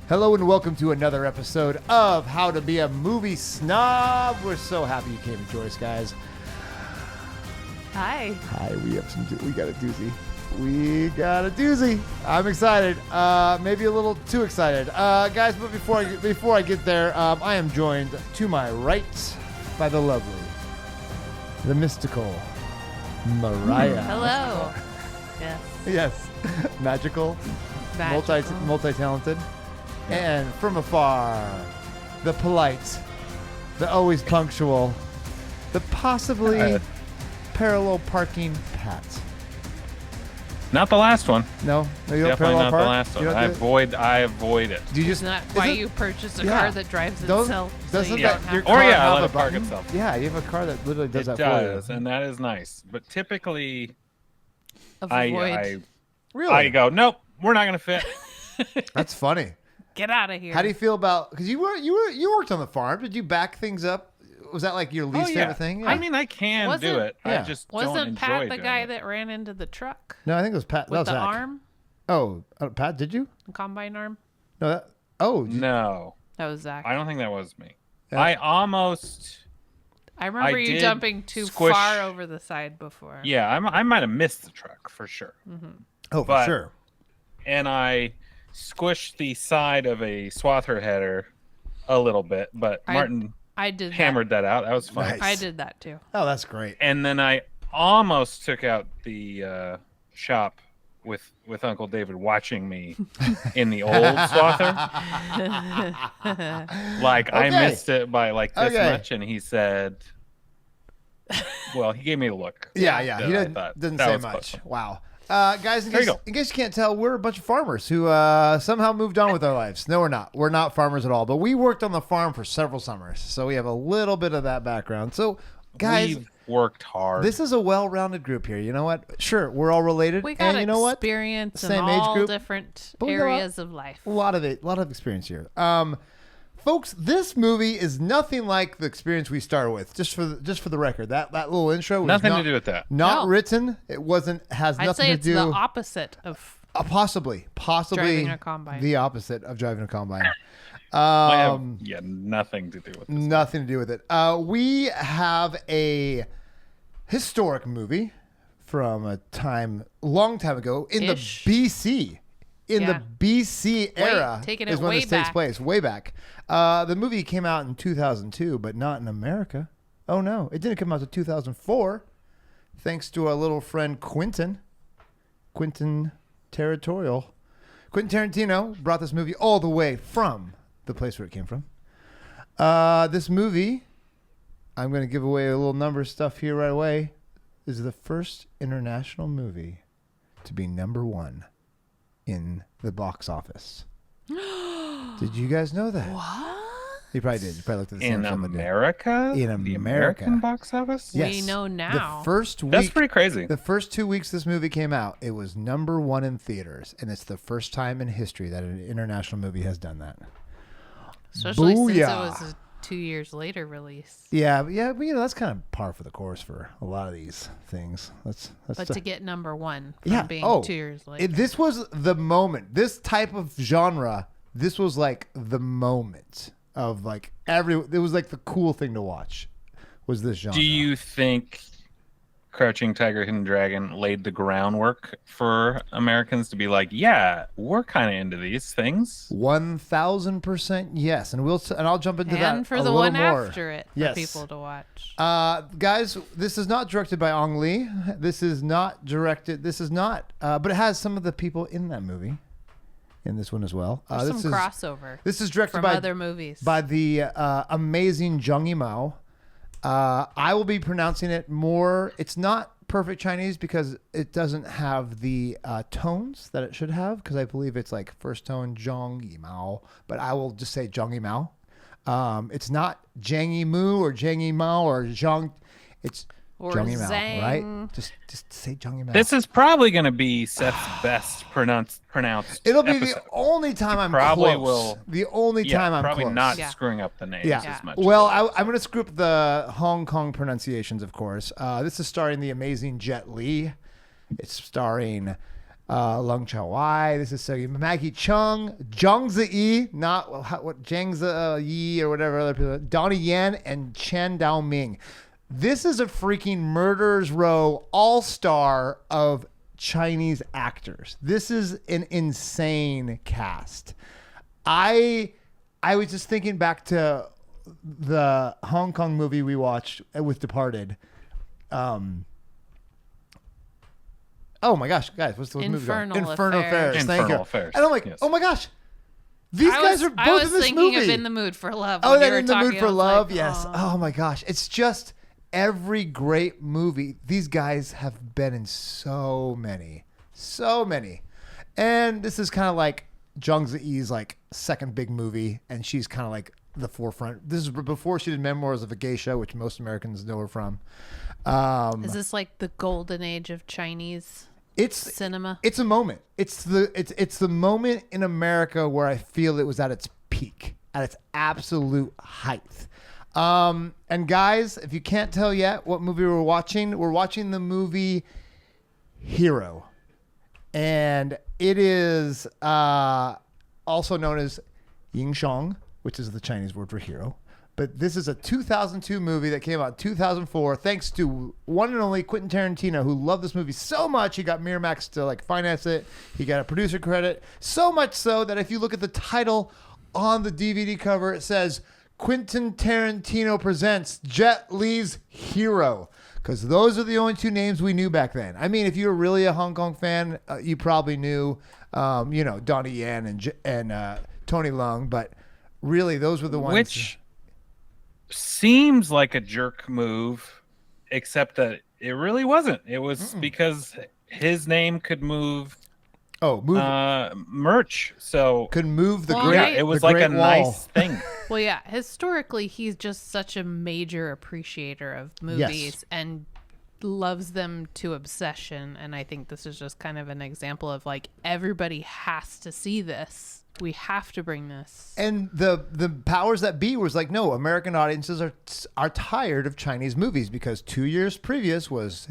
Hello and welcome to another episode of How to Be a Movie Snob. We're so happy you came to join us, guys. Hi. Hi, we got a doozy. We got a doozy. I'm excited. Maybe a little too excited. Guys, but before I get there, I am joined to my right by the lovely, the mystical Mariah. Hello. Yes. Yes. Magical. Multi-talented. And from afar, the polite, the always punctual, the possibly parallel parking Pat. Not the last one. No, you don't Definitely parallel not park? the last You one. don't I avoid it. Do you It's just not why you purchase a car that drives Don't- itself. doesn't so that- you your don't have car Or yeah, have let a it park button? itself. Yeah, you have a car that literally does It that for does, and that is nice. But typically, avoid. Really? I go, nope, we're not gonna fit. That's funny. Get out of here. How do you feel about? Because you worked on the farm. Did you back things up? Was that like your least favorite thing? Yeah. I mean, I can do Wasn't- it. Yeah. I just don't Wasn't enjoy Pat the doing guy it. that ran into the truck No, I think it was Pat. That with was the Zach. arm, Oh, Pat, did you? the combine arm? No. No, That was Zach. I don't think that was me. Yeah. I almost. I remember I you did jumping too squish- far over the side before. Yeah, I might have missed the truck for sure. Oh, for But- sure. And I squished the side of a swather header a little bit, but Martin I did hammered that out. That was fun. Nice. That. I did that too. Oh, that's great. And then I almost took out the shop with Uncle David watching me in the old swather. Like I Okay. missed it by like this Okay. much, and he said, "Well, he gave me a look." Yeah. that He I didn't thought say that was much. close. Wow. Guys, There you go. in case you can't tell, we're a bunch of farmers who somehow moved on with our lives. No, we're not. We're not farmers at all. But we worked on the farm for several summers, so we have a little bit of that background. So, guys, We've worked hard. this is a well-rounded group here. You know what? Sure, we're all related, We got and you know what? experience in Same age all group. different But we got a lot- areas of life. A lot of experience here. Folks, this movie is nothing like the experience we started with. Just for the record, that little intro was Nothing not, to do with that. Not No. written. It wasn't. Has I'd nothing say to it's do. the opposite of Possibly driving a combine. the opposite of driving a combine. I have nothing to do with this. Nothing to do with it. We have a historic movie from a long time ago in Ish. the BC. In the Yeah. BC era taking is it when way this takes back. place, way back. The movie came out in 2002, but not in America. Oh, no. It didn't come out to 2004, thanks to our little friend Quentin Territorial. Quentin Tarantino brought this movie all the way from the place where it came from. This movie, I'm going to give away a little number stuff here right away, is the first international movie to be number one in the box office. Did you guys know that? what? You probably did. You probably looked at the same In stuff I did. America? In The America. American box office? Yes. We know now. The first week, That's pretty crazy. the first 2 weeks this movie came out, it was number one in theaters, and it's the first time in history that an international movie has done that. Especially since it Booyah. was a 2 years later release. Yeah, but that's kind of par for the course for a lot of these things. That's But to get number one from Yeah. being Oh, 2 years later. this was the moment. This type of genre, this was like the moment of like it was like the cool thing to watch was this genre. Do you think Crouching Tiger, Hidden Dragon laid the groundwork for Americans to be like, yeah, we're kind of into these things? 1000% yes, and I'll jump into that and for a the little one more. after it for Yes. people to watch. Guys, this is not directed by Ong Lee. This is not directed. This is not, but it has some of the people in that movie in this one as well. There's This some is crossover this is directed from by other movies. by the amazing Zhang Yi Mou. I will be pronouncing it more. It's not perfect Chinese because it doesn't have the tones that it should have, because I believe it's like first tone Zhang Yi Mou, but I will just say Zhang Yi Mou. It's not Zhang Yi Mou or Zhang Yi Mou or Zhang. It's Or Zhang Yi Mou, Zhang. right? Just say Zhang Yi Mou. This is probably going to be Seth's best pronounced It'll be episode. the only time I'm probably close. will- The only Yeah, time I'm probably close. not Yeah. screwing up the names Yeah. as much. Well, I'm going to screw up the Hong Kong pronunciations, of course. This is starring the amazing Jet Li. It's starring Lung Chao-wai. This is so Maggie Chung, Zhang Yi, not what Zhang Yi or whatever other people. Donnie Yen and Chen Dao-ming. This is a freaking Murderers Row all-star of Chinese actors. This is an insane cast. I was just thinking back to the Hong Kong movie we watched with Departed. Oh my gosh, guys, what's the movie called? Infernal Affairs. Thank Infernal you. Affairs, And I'm like, yes. oh my gosh, these guys are both I was in this thinking movie. of In the Mood for Love. Oh, when you that were In the Mood talking, for I was Love, like, yes. oh. Oh my gosh, it's just every great movie. These guys have been in so many. And this is kind of like Zhang Ziyi's like second big movie, and she's kind of like the forefront. This is before she did Memoirs of a Geisha, which most Americans know her from. Is this like the golden age of Chinese cinema? It's a moment. It's the moment in America where I feel it was at its peak, at its absolute height. And guys, if you can't tell yet what movie we're watching the movie Hero. And it is also known as Ying Shang, which is the Chinese word for hero. But this is a 2002 movie that came out in 2004, thanks to one and only Quentin Tarantino, who loved this movie so much he got Miramax to like finance it. He got a producer credit, so much so that if you look at the title on the DVD cover, it says Quentin Tarantino presents Jet Li's Hero, because those are the only two names we knew back then. I mean, if you were really a Hong Kong fan, you probably knew, Donnie Yen and Tony Leung, but really those were the ones. Which seems like a jerk move, except that it really wasn't. It was because his name could move merch. So could move the Well, great. yeah, it was the like Great a Wall. nice thing. Well, yeah, historically, he's just such a major appreciator of movies and loves them to obsession. And I think this is just kind of an example of like, everybody has to see this. We have to bring this. And the powers that be was like, no, American audiences are tired of Chinese movies, because 2 years previous was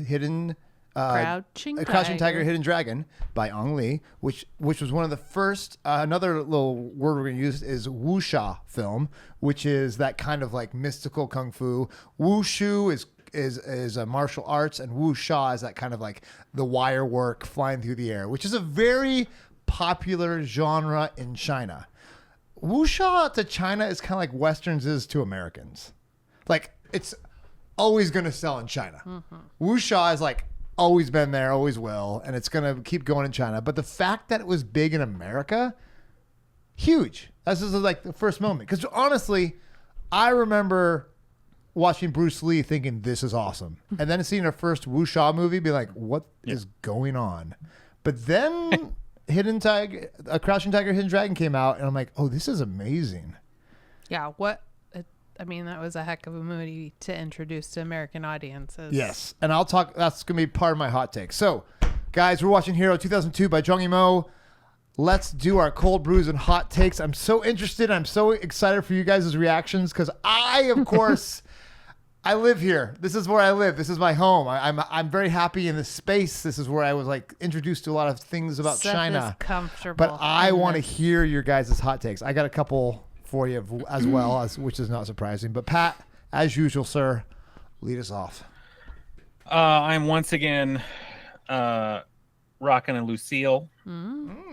Crouching Tiger, Hidden Dragon by Ang Lee, which was one of the first. Another little word we're going to use is wuxia film, which is that kind of like mystical kung fu. Wushu is a martial arts, and wuxia is that kind of like the wire work flying through the air, which is a very popular genre in China. Wuxia to China is kind of like Westerns is to Americans. Like, it's always going to sell in China. Wuxia is like always been there, always will, and it's going to keep going in China. But the fact that it was big in America, huge. This is like the first moment. Because honestly, I remember watching Bruce Lee thinking this is awesome. And then seeing our first wuxia movie, be like, what is going on? But then Crouching Tiger, Hidden Dragon came out, and I'm like, oh, this is amazing. Yeah, that was a heck of a movie to introduce to American audiences. Yes, and that's going to be part of my hot take. So, guys, we're watching Hero 2002 by Zhang Yi Mou. Let's do our cold brews and hot takes. I'm so interested. I'm so excited for you guys' reactions, because of course, I live here. This is where I live. This is my home. I'm very happy in this space. This is where I was like introduced to a lot of things about Seth China. is comfortable. But I want to hear your guys' hot takes. I got a couple for you as well, which is not surprising. But Pat, as usual, sir, lead us off. I'm once again rocking a Lucille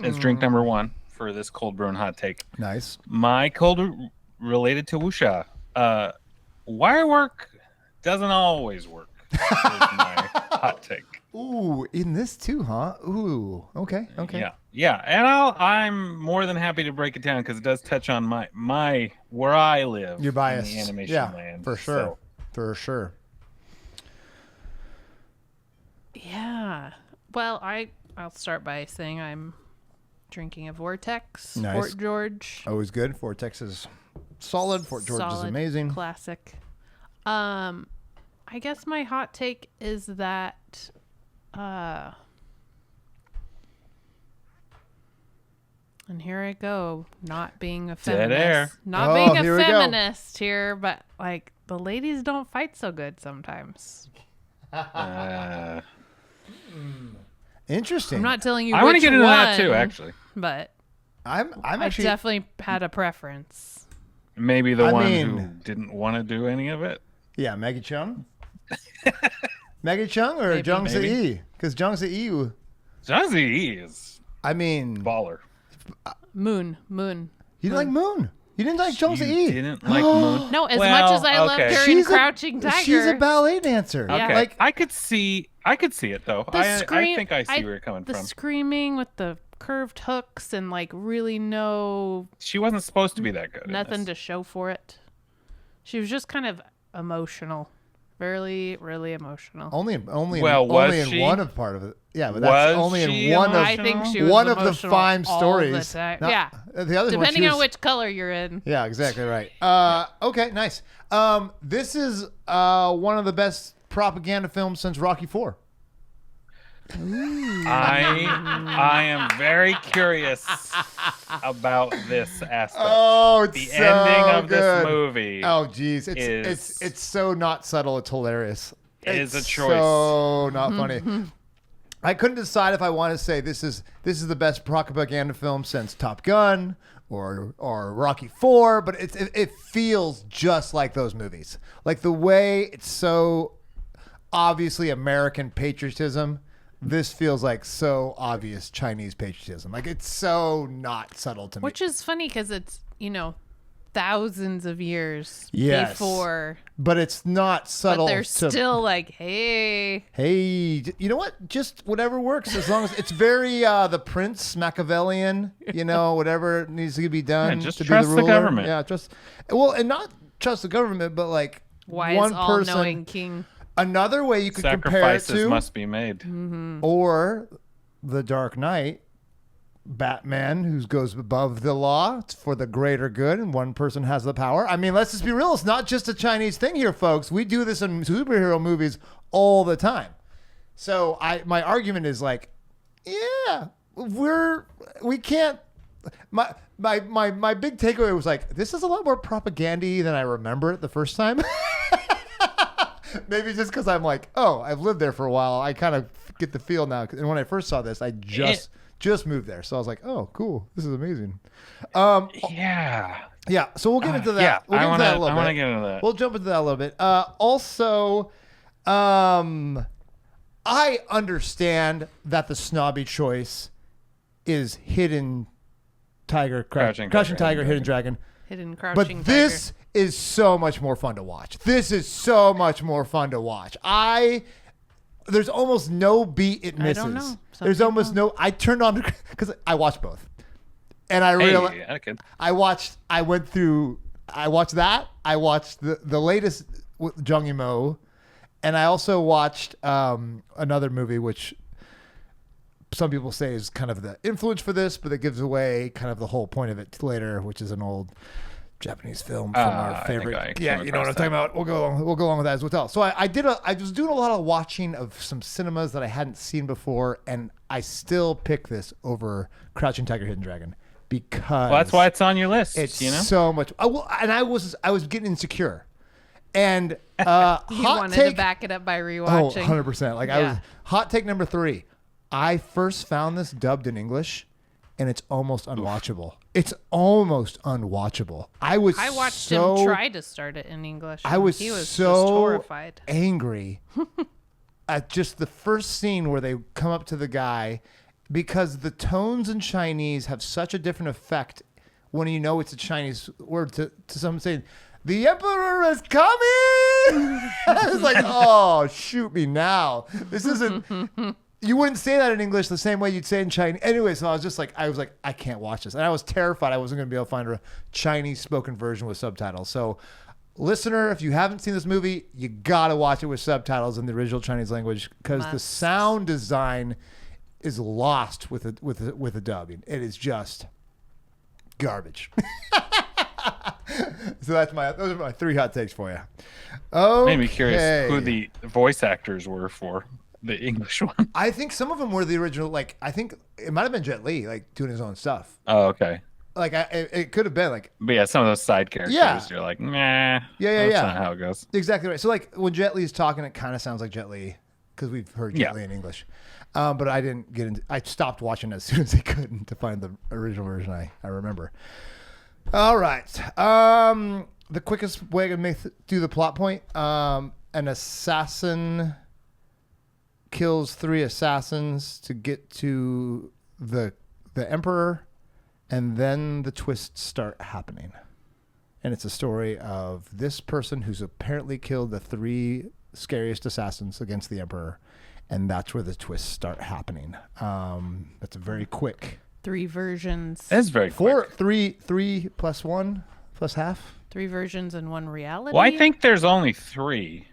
as drink number one for this cold brew and hot take. Nice. My cold related to wuxia. Wire work doesn't always work. Is my hot take. Ooh, in this too, huh? Ooh, okay. Yeah, and I'm more than happy to break it down, because it does touch on my where I live. Your bias, in the animation land, for sure, for sure. Yeah. Well, I'll start by saying I'm drinking a Vortex. Nice. Fort George. Always good. Vortex is solid. Fort George is amazing. Classic. I guess my hot take is that and here I go, not being a feminist. Dead air. Not being here a we go. feminist here, but like the ladies don't fight so good sometimes. Interesting. I'm not telling you I want to which get into one, that too, actually. but I'm I actually definitely had a preference. Maybe the I one mean- who didn't want to do any of it. Yeah, Maggie Chung. Maggie Chung or Maybe. Zhang Maybe. Yi? Because Zhang Yi, Zhang Yi is I mean, baller. Moon. you didn't like Moon. You didn't like Zhang You Yi. didn't like Moon. No, as Well, much as I loved okay. her in She's a- Crouching Tiger. She's a ballet dancer. Yeah. Okay, Like, I could see it though. The I scream- think I see where you're coming the from. screaming with the curved hooks and like really no She wasn't supposed to be that good. in nothing this. to show for it. She was just kind of emotional, really, really emotional. only Well, was only in she? one of part of it. Yeah, but that's Was only she in one of I think she was one of the emotional 5 all stories. the time. Not- Yeah, The other one, depending she on was- which color you're in. Yeah, exactly right. Okay, nice. This is one of the best propaganda films since Rocky IV. I am very curious about this aspect. Oh, it's the so ending of good. this movie Oh, geez, is- it's so not subtle. It's hilarious. Is It's a choice. So not funny. I couldn't decide if I want to say this is the best propaganda film since Top Gun or Rocky IV, but it feels just like those movies. Like the way it's so obviously American patriotism. This feels like so obvious Chinese patriotism. Like it's so not subtle to me. Which is funny because it's, thousands of years Yes. before, But it's not subtle. but they're to, still like, hey, Hey, you know what? Just whatever works, as long as it's very the Prince Machiavellian. Whatever needs to be done. Yeah, just to trust be the ruler. government. Yeah, trust. Well, and not trust the government, but like wise one all-knowing person. king. Another way you could compare it Sacrifices to, must be made. Mm-hmm. or the Dark Knight, Batman, who goes above the law for the greater good, and one person has the power. I mean, let's just be real. It's not just a Chinese thing here, folks. We do this in superhero movies all the time. So my argument is like, yeah, we can't. My big takeaway was like, this is a lot more propaganda than I remember it the first time. Maybe just because I'm like, oh, I've lived there for a while. I kind of get the feel now. And when I first saw this, I just moved there, so I was like, oh, cool, this is amazing. Yeah. Yeah, so we'll get into that. Yeah, We'll get into that a little I want to bit. get into that. We'll jump into that a little bit. Also, I understand that the snobby choice is Hidden Tiger, Crouching Tiger, Hidden Dragon. Hidden But crouching this is so much more fun to watch. There's almost no beat it misses. I don't know. Some There's people- almost no. I turned on because I watched both, and I realized Hey, okay. I watched that. I watched the latest with Zhang Yi Mou, and I also watched another movie which some people say is kind of the influence for this, but it gives away kind of the whole point of it later, which is an old Japanese film from our I favorite. think I Yeah, came you know what I'm across talking about. We'll go along with that as well. So I was doing a lot of watching of some cinemas that I hadn't seen before, and I still pick this over Crouching Tiger, Hidden Dragon because Well, that's why it's on your list. it's you know. so much. I was getting insecure, and You hot wanted take. to back it up by Oh, rewatching. 100%. Like I was Yeah. hot take number 3. I first found this dubbed in English, and it's almost unwatchable. It's almost unwatchable. I watched so him try to start it in English. I and was he was so just horrified. angry at just the first scene where they come up to the guy, because the tones in Chinese have such a different effect when you know it's a Chinese word to someone saying, "The emperor is coming." It's like, oh, shoot me now. This isn't. You wouldn't say that in English the same way you'd say it in Chinese. Anyway, so I was like, I can't watch this. And I was terrified I wasn't going to be able to find a Chinese spoken version with subtitles. So, listener, if you haven't seen this movie, you got to watch it with subtitles in the original Chinese language, because the Must. sound design is lost with the dubbing. It is just garbage. So those are my 3 hot takes for you. Okay. Made me curious who the voice actors were for the English one. I think some of them were the original. Like, I think it might have been Jet Li, like doing his own stuff. Oh, okay. Like, it could have been like But yeah, some of those side characters, Yeah. you're like, nah. Yeah, that's yeah. not how it goes. exactly right. So like when Jet Li's talking, it kind of sounds like Jet Li because we've heard Jet Yeah. Li in English. But I didn't get into. I stopped watching as soon as I could to find the original version. I remember. All right. The quickest way to do the plot point. An assassin kills 3 assassins to get to the emperor, and then the twists start happening. And it's a story of this person who's apparently killed the 3 scariest assassins against the emperor, and that's where the twists start happening. That's a very quick. 3 versions. That's very quick. 3 plus 1 plus half. 3 versions and 1 reality. Well, I think there's only 3.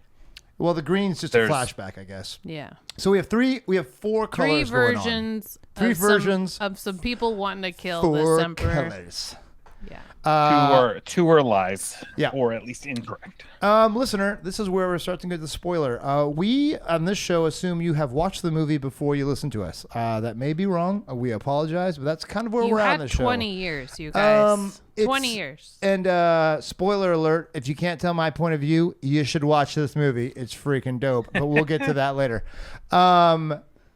Well, the green's just a flashback, I guess. Yeah. So we have 4 colors. 3 versions. Three versions of some people wanting to kill 4 this emperor. colors. Yeah. Two are lies. Yeah. Or at least incorrect. Listener, this is where we're starting to get the spoiler. We, on this show, assume you have watched the movie before you listen to us. That may be wrong. We apologize, but that's kind of where we're at on the show. 20 years, you guys. 20 years. And spoiler alert, if you can't tell my point of view, you should watch this movie. It's freaking dope, but we'll get to that later.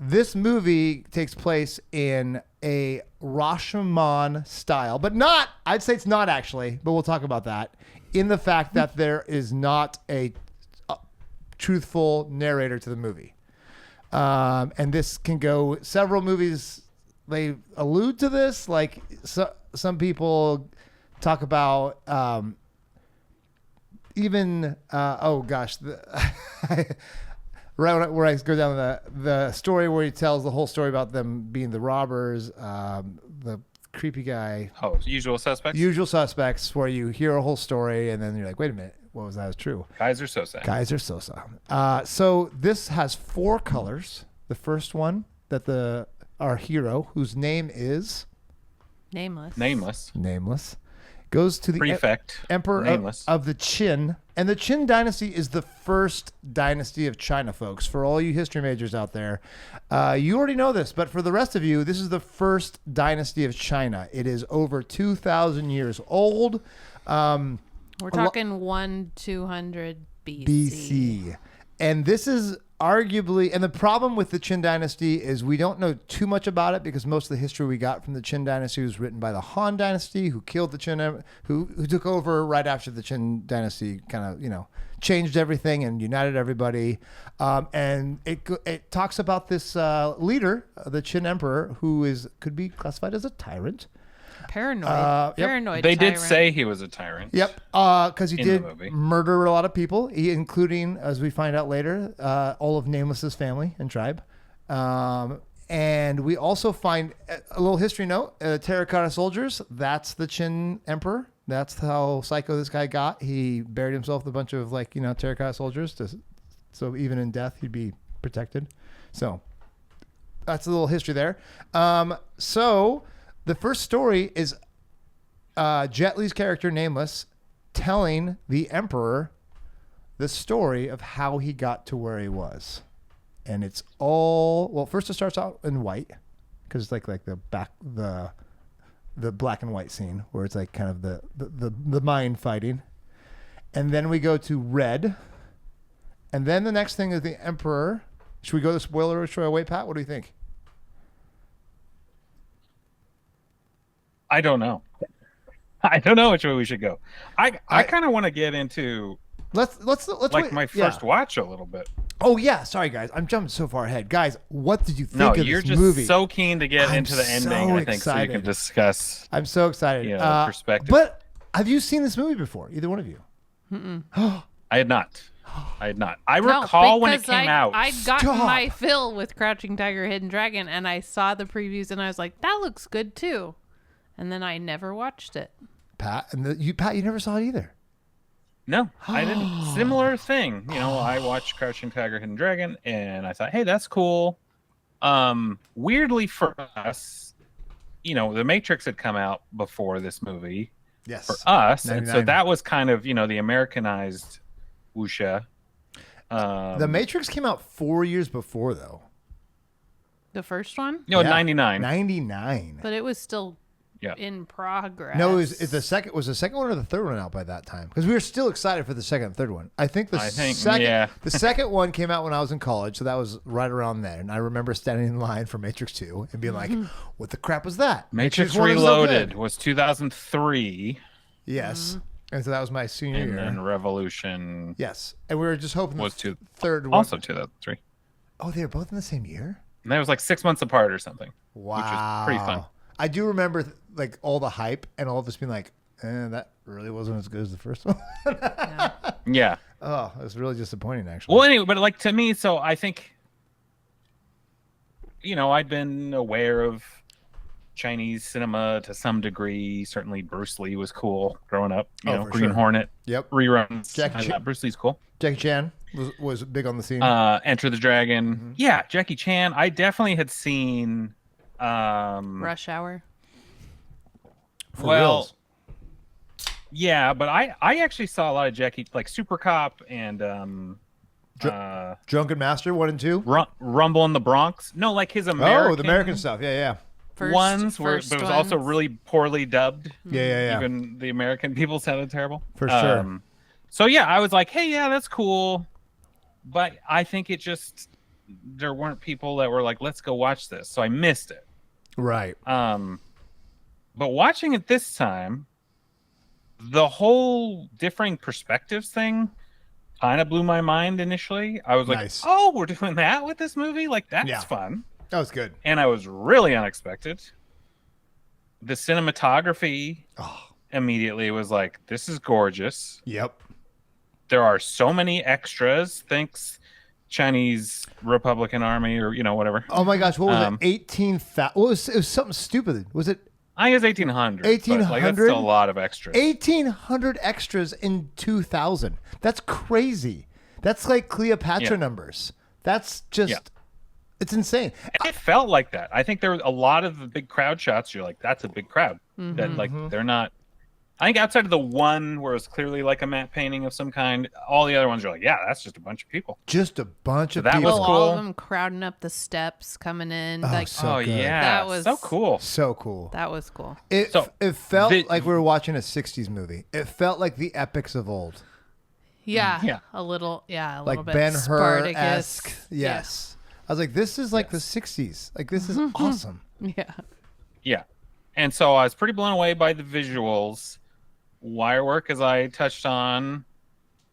This movie takes place in a Rashomon style, but not, I'd say it's not actually, but we'll talk about that, in the fact that there is not a truthful narrator to the movie. And this can go, several movies, they allude to this, like some people talk about right where I go down the story where he tells the whole story about them being the robbers, the creepy guy. Oh, Usual Suspects? Usual Suspects, where you hear a whole story and then you're like, wait a minute, what was that? Was true. Kaiser Sosa. So this has 4 colors. The first one that our hero, whose name is Nameless. goes to the Prefect. emperor of the Qin. And the Chin Dynasty is the first dynasty of China, folks. For all you history majors out there, you already know this, but for the rest of you, this is the first dynasty of China. It is over 2,000 years old. We're talking 1200 BC. And this is arguably, and the problem with the Qin Dynasty is we don't know too much about it because most of the history we got from the Qin Dynasty was written by the Han Dynasty, who killed the Qin, who took over right after the Qin Dynasty kind of, changed everything and united everybody. And it talks about this leader, the Qin Emperor, who could be classified as a tyrant. Paranoid. They did say he was a tyrant. Yep. Because he did murder a lot of people, including, as we find out later, all of Nameless's family and tribe. And we also find a little history note: terracotta soldiers. That's the Qin Emperor. That's how psycho this guy got. He buried himself with a bunch of terracotta soldiers, so even in death he'd be protected. So that's a little history there. So. The first story is Jet Li's character, Nameless, telling the Emperor the story of how he got to where he was. And it's all, first it starts out in white, because it's like the black and white scene, where it's like kind of the mind fighting. And then we go to red. And then the next thing is the Emperor. Should we go to spoiler or should I wait, Pat? What do you think? I don't know. I don't know which way we should go. I kind of want to get into let's like wait. my first watch a little bit. Oh yeah, sorry guys, I'm jumping so far ahead. Guys, what did you think of this movie? No, you're just so keen to get into the ending. I think excited. so you can discuss. I'm so excited. Perspective. But have you seen this movie before? Either one of you? I had not. I recall when it came out. I'd gotten my fill with Crouching Tiger, Hidden Dragon, and I saw the previews, and I was like, that looks good too. And then I never watched it. Pat, you never saw it either. No, I didn't. Similar thing. I watched Crouching Tiger, Hidden Dragon, and I thought, hey, that's cool. Weirdly for us, The Matrix had come out before this movie. Yes. For us, 99. and so that was kind of, the Americanized WuXia. The Matrix came out 4 years before, though. The first one? No, 99. 99. But it was still in progress. No, was the second one or the third one out by that time? Because we were still excited for the second and third one. I think the second one came out when I was in college, so that was right around then. And I remember standing in line for Matrix 2 and being like, "What the crap was that?" Matrix Reloaded was 2003. Yes, and so that was my senior year. And then Revolution. Yes, and we were just hoping was the third one also 2003. Oh, they were both in the same year. And that was like 6 months apart or something. Wow, which was pretty fun. I do remember like all the hype and all of us being like, that really wasn't as good as the first one. Yeah. Oh, it was really disappointing, actually. Well, anyway, but like to me, so I think, I'd been aware of Chinese cinema to some degree. Certainly Bruce Lee was cool growing up. Green Hornet. Yep. Reruns. Bruce Lee's cool. Jackie Chan was big on the scene. Enter the Dragon. Mm-hmm. Yeah, Jackie Chan. I definitely had seen Rush Hour. Reals. Yeah, but I actually saw a lot of Jackie, like Super Cop and Drunken Master 1 and 2. Rumble in the Bronx. No, like his American. Oh, the American stuff. Yeah. But it was also really poorly dubbed. Yeah. Even the American people sounded terrible. For sure. So yeah, I was like, hey, yeah, that's cool. But I think there weren't people that were like, let's go watch this. So I missed it. Right. But watching it this time, the whole differing perspectives thing kind of blew my mind initially. I was like, nice. Oh, we're doing that with this movie? Like, that's fun. That was good. And I was really unexpected. The cinematography immediately was like, this is gorgeous. Yep. There are so many extras. Thanks, Chinese Republican Army or, whatever. Oh my gosh. What was it? 18,000. It was something stupid. Was it? I think it's 1,800. 1,800? Like, that's still a lot of extras. 1,800 extras in 2000. That's crazy. That's like Cleopatra numbers. That's just, it's insane. And it felt like that. I think there were a lot of the big crowd shots. You're like, that's a big crowd. Mm-hmm. That like they're not. I think outside of the one where it's clearly like a matte painting of some kind, all the other ones are like, yeah, that's just a bunch of people. Just a bunch of that people. was cool. All of them crowding up the steps, coming in. Oh, good. Yeah, that was so cool. So cool. That was cool. It felt like we were watching a 60s movie. It felt like the epics of old. Yeah. A little like bit Ben-Hur-esque. Yes. I was like, this is like the 60s. Like, this is awesome. Yeah. And so I was pretty blown away by the visuals. Wire work, as I touched on,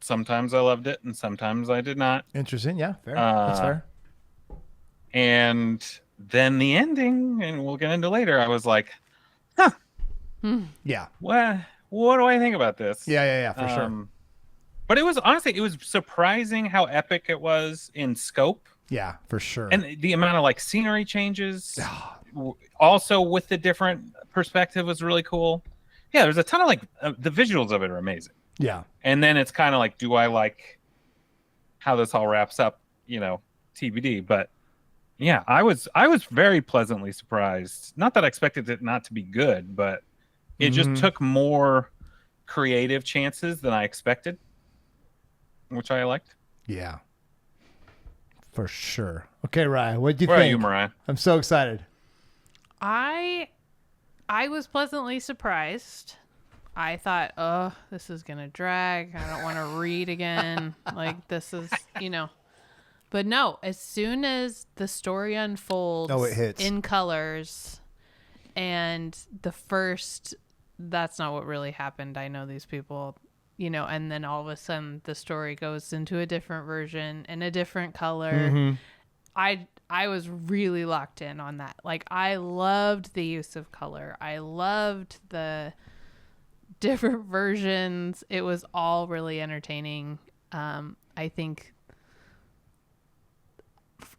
sometimes I loved it and sometimes I did not. Interesting. Yeah, fair. That's fair. And then the ending, and we'll get into later, I was like, yeah. What do I think about this? Yeah, for sure. But it was surprising how epic it was in scope. Yeah, for sure. And the amount of like scenery changes, also with the different perspective, was really cool. Yeah, there's a ton of like the visuals of it are amazing. Yeah. And then it's kind of like, do I like how this all wraps up? TBD. But yeah, I was very pleasantly surprised. Not that I expected it not to be good, but it just took more creative chances than I expected, which I liked. Yeah. For sure. Okay, Ryan, what do you think? Where are you, Mariah? I'm so excited. I was pleasantly surprised. I thought, oh, this is going to drag. I don't want to read again. Like, this is, But no, as soon as the story unfolds it hits. in colors and that's not what really happened. I know these people, and then all of a sudden the story goes into a different version in a different color. Mm-hmm. I was really locked in on that. Like, I loved the use of color. I loved the different versions. It was all really entertaining. I think,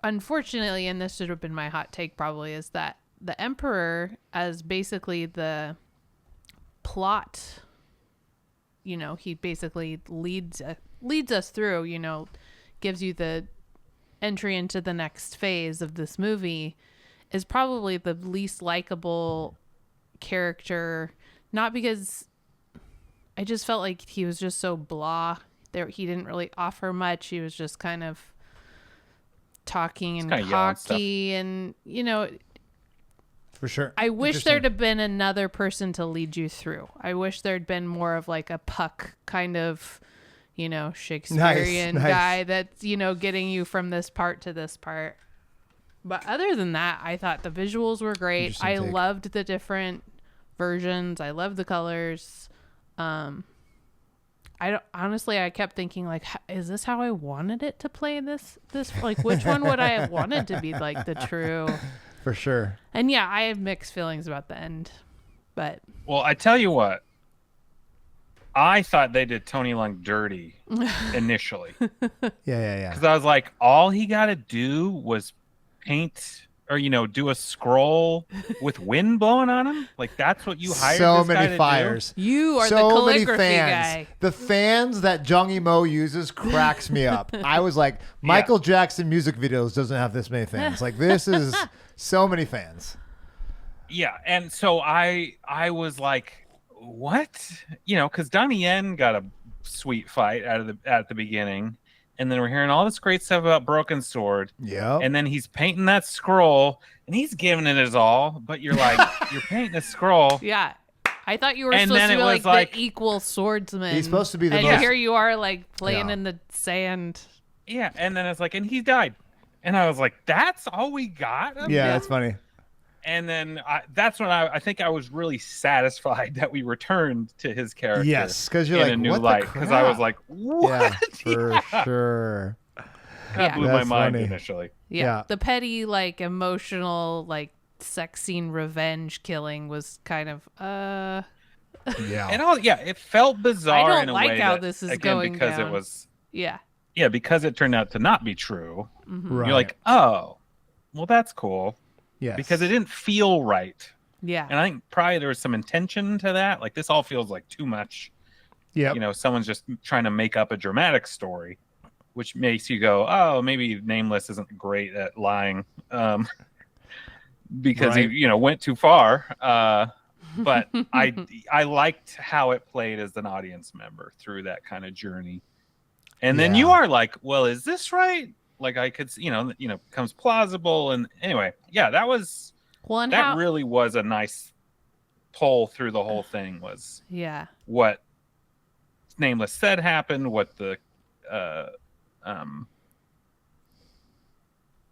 unfortunately, and this should have been my hot take probably, is that the Emperor, as basically the plot, he basically leads us through, gives you the entry into the next phase of this movie, is probably the least likable character. Not because I just felt like he was just so blah. He didn't really offer much. He was just kind of talking and cocky, and For sure. I wish there'd have been another person to lead you through. I wish there'd been more of like a Puck kind of, Shakespearean guy that's, getting you from this part to this part. But other than that, I thought the visuals were great. I loved the different versions. I loved the colors. I kept thinking, like, is this how I wanted it to play this like, which one would I have wanted to be like the true? For sure. And yeah, I have mixed feelings about the end, but. Well, I tell you what, I thought they did Tony Leung dirty initially. Yeah. Because I was like, all he got to do was paint or do a scroll with wind blowing on him. Like, that's what you hired. So this guy many to fires. do? You are so the calligraphy many fans. guy. The fans that Zhang Yi Mou uses cracks me up. I was like, Michael Jackson music videos doesn't have this many fans. Like, this is so many fans. Yeah, and so I was like, what? Because Donnie Yen got a sweet fight at the beginning. And then we're hearing all this great stuff about Broken Sword. Yeah. And then he's painting that scroll, and he's giving it his all. But you're like, you're painting a scroll. Yeah. I thought you were And supposed then to be it like, was like- the equal swordsman. He's supposed to be the and most- here you are like playing in the sand. Yeah, and then it's like, and he died. And I was like, that's all we got? of Yeah, him? that's funny. And then that's when I think I was really satisfied that we returned to his character. Yes, because you're in like, a new what light. the Because I was crap? like, what? Yeah, for sure. That blew my That's mind funny. initially. Yeah. The petty, like, emotional, like, sex scene revenge killing was kind of, Yeah. And it felt bizarre. I don't in a like way how that, this is again, going because down. it was yeah. because it turned out to not be true. Right. You're like, oh, well, that's cool. Yes. Because it didn't feel right. Yeah. And I think probably there was some intention to that. Like, this all feels like too much. Yeah. Someone's just trying to make up a dramatic story, which makes you go, oh, maybe Nameless isn't great at lying, because Right. he went too far. But I liked how it played as an audience member through that kind of journey. And then you are like, well, is this right? Like, I could, becomes plausible. And anyway, that was that really was a nice pull through the whole thing. Was what Nameless said happened, what the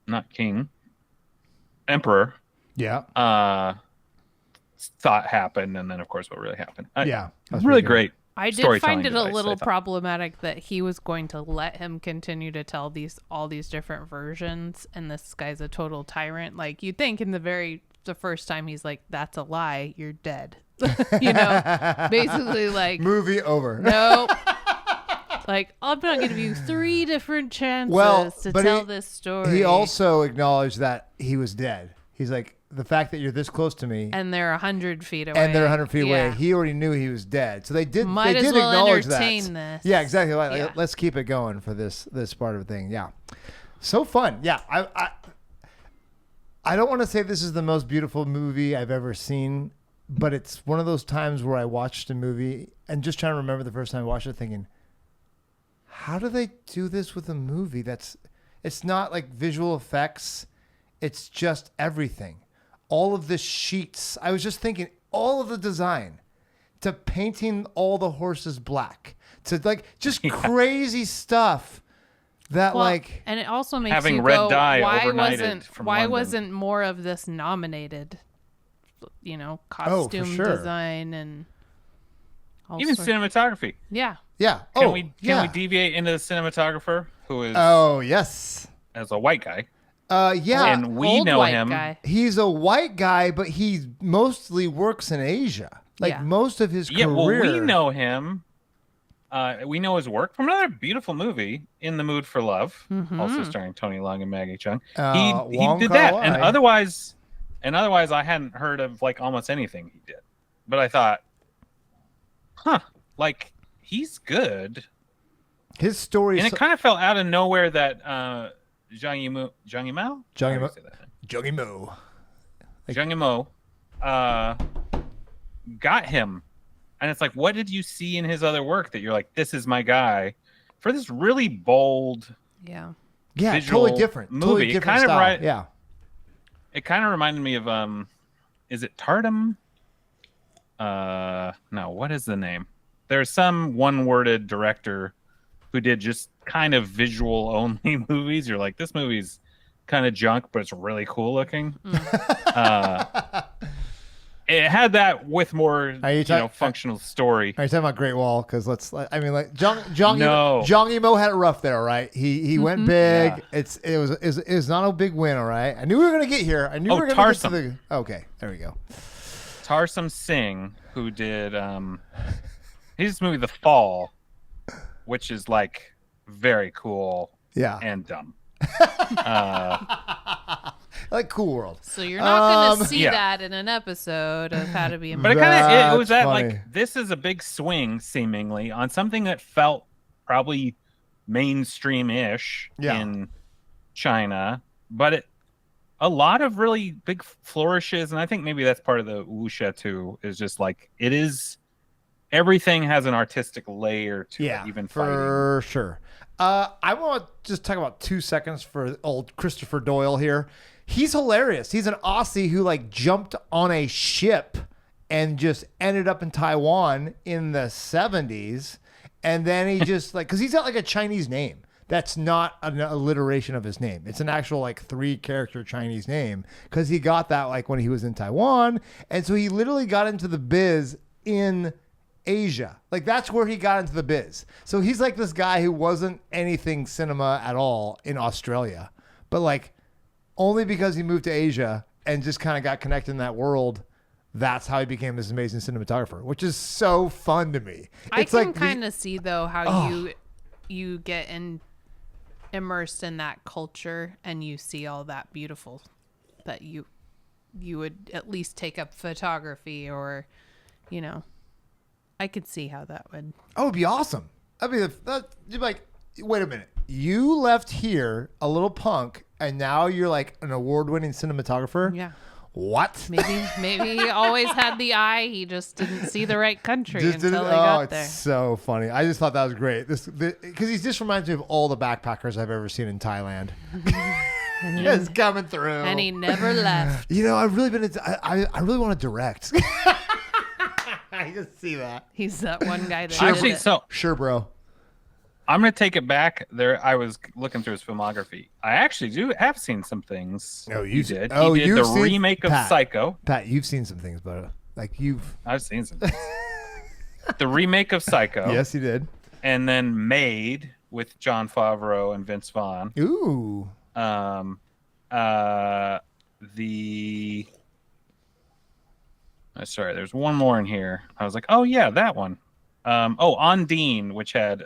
not king, emperor thought happened, and then of course what really happened. That's really good. great. I did storytelling find it a device, little I thought. problematic that he was going to let him continue to tell all these different versions, and this guy's a total tyrant. Like, you'd think in the first time he's like, that's a lie, you're dead. Basically, like, Movie over. nope. Like, I'm going to give you 3 different chances to but tell this story. He also acknowledged that he was dead. He's like, the fact that you're this close to me, and they're 100 feet away. and they're 100 feet Yeah. away, he already knew he was dead. So they did. Might they as did well acknowledge entertain that. this. Yeah, exactly. Like, Yeah. let's keep it going for this part of the thing. Yeah, so fun. Yeah, I don't want to say this is the most beautiful movie I've ever seen, but it's one of those times where I watched a movie and just trying to remember the first time I watched it, thinking, how do they do this with a movie? It's not like visual effects. It's just everything. All of the sheets. I was just thinking, all of the design, to painting all the horses black, to like just crazy stuff that and it also makes having you red go, dye why overnighted from London. wasn't more of this nominated? Costume sure. design and all Even sorts. cinematography. Yeah. Yeah. Can we deviate into the cinematographer, who is Oh yes. as a white guy? Yeah. And we Old know white him. guy. He's a white guy, but he mostly works in Asia. Like Yeah. most of his Yeah, career. well, we know him. We know his work from another beautiful movie, In the Mood for Love, also starring Tony Leung and Maggie Cheung. He Wong did that, Kar-wai. and otherwise, I hadn't heard of like almost anything he did. But I thought, like he's good. His story And is it kind of fell out of nowhere that Zhang Yi Mou, Zhang Yi Mou, Zhang Yi How Mou. do you say that name? Zhang Yi Mou. Zhang Yi Mou, got him. And it's like, what did you see in his other work that you're like, this is my guy for this really bold, Yeah. Yeah, visual totally different. movie? Totally It different kind of style. Yeah. It kind of reminded me of is it Tardum? No, what is the name? There's some one-worded director who did just kind of visual-only movies. You're like, this movie's kind of junk, but it's really cool looking. It had that with more, functional story. Are you talking about Great Wall? Because Zhang Yi Mou had it rough there, right? He went big. Yeah. It was not a big win, all right. I knew we were gonna get here. I knew we were gonna get to the. Okay, there we go. Tarsum Singh, who did his movie The Fall, which is like very cool, and dumb. Like Cool World. So you're not going to see that in an episode of How to Be a But it was that funny. Like, this is a big swing, seemingly, on something that felt probably mainstream-ish in China, but a lot of really big flourishes, and I think maybe that's part of the wuxia too, is just like, everything has an artistic layer to it, even fighting. For sure. I want to just talk about 2 seconds for old Christopher Doyle here. He's hilarious. He's an Aussie who like jumped on a ship and just ended up in Taiwan in the 70s. And then he just like, because he's got like a Chinese name. That's not an alliteration of his name. It's an actual like 3-character Chinese name because he got that like when he was in Taiwan. And so he literally got into the biz in Asia. Like that's where he got into the biz. So he's like this guy who wasn't anything cinema at all in Australia, but like only because he moved to Asia and just kind of got connected in that world. That's how he became this amazing cinematographer, which is so fun to me. I can kind of see though how you get immersed in that culture and you see all that beautiful that you would at least take up photography or, I could see how that would. Oh, it'd be awesome. I'd be like, wait a minute. You left here a little punk, and now you're like an award-winning cinematographer. Yeah. What? Maybe he always had the eye. He just didn't see the right country until he got there. It's so funny. I just thought that was great. Because he just reminds me of all the backpackers I've ever seen in Thailand. Just coming through, and he never left. I've really been. I really want to direct. I can see that. He's that one guy that actually. Sure, bro. I'm gonna take it back. There, I was looking through his filmography. I actually have seen some things. No, you did. He did the remake of Psycho. Pat, you've seen some things, but I've seen some things. The remake of Psycho. Yes, he did. And then Made with Jon Favreau and Vince Vaughn. Ooh. Sorry, there's one more in here. I was like, oh yeah, that one. Ondine, which had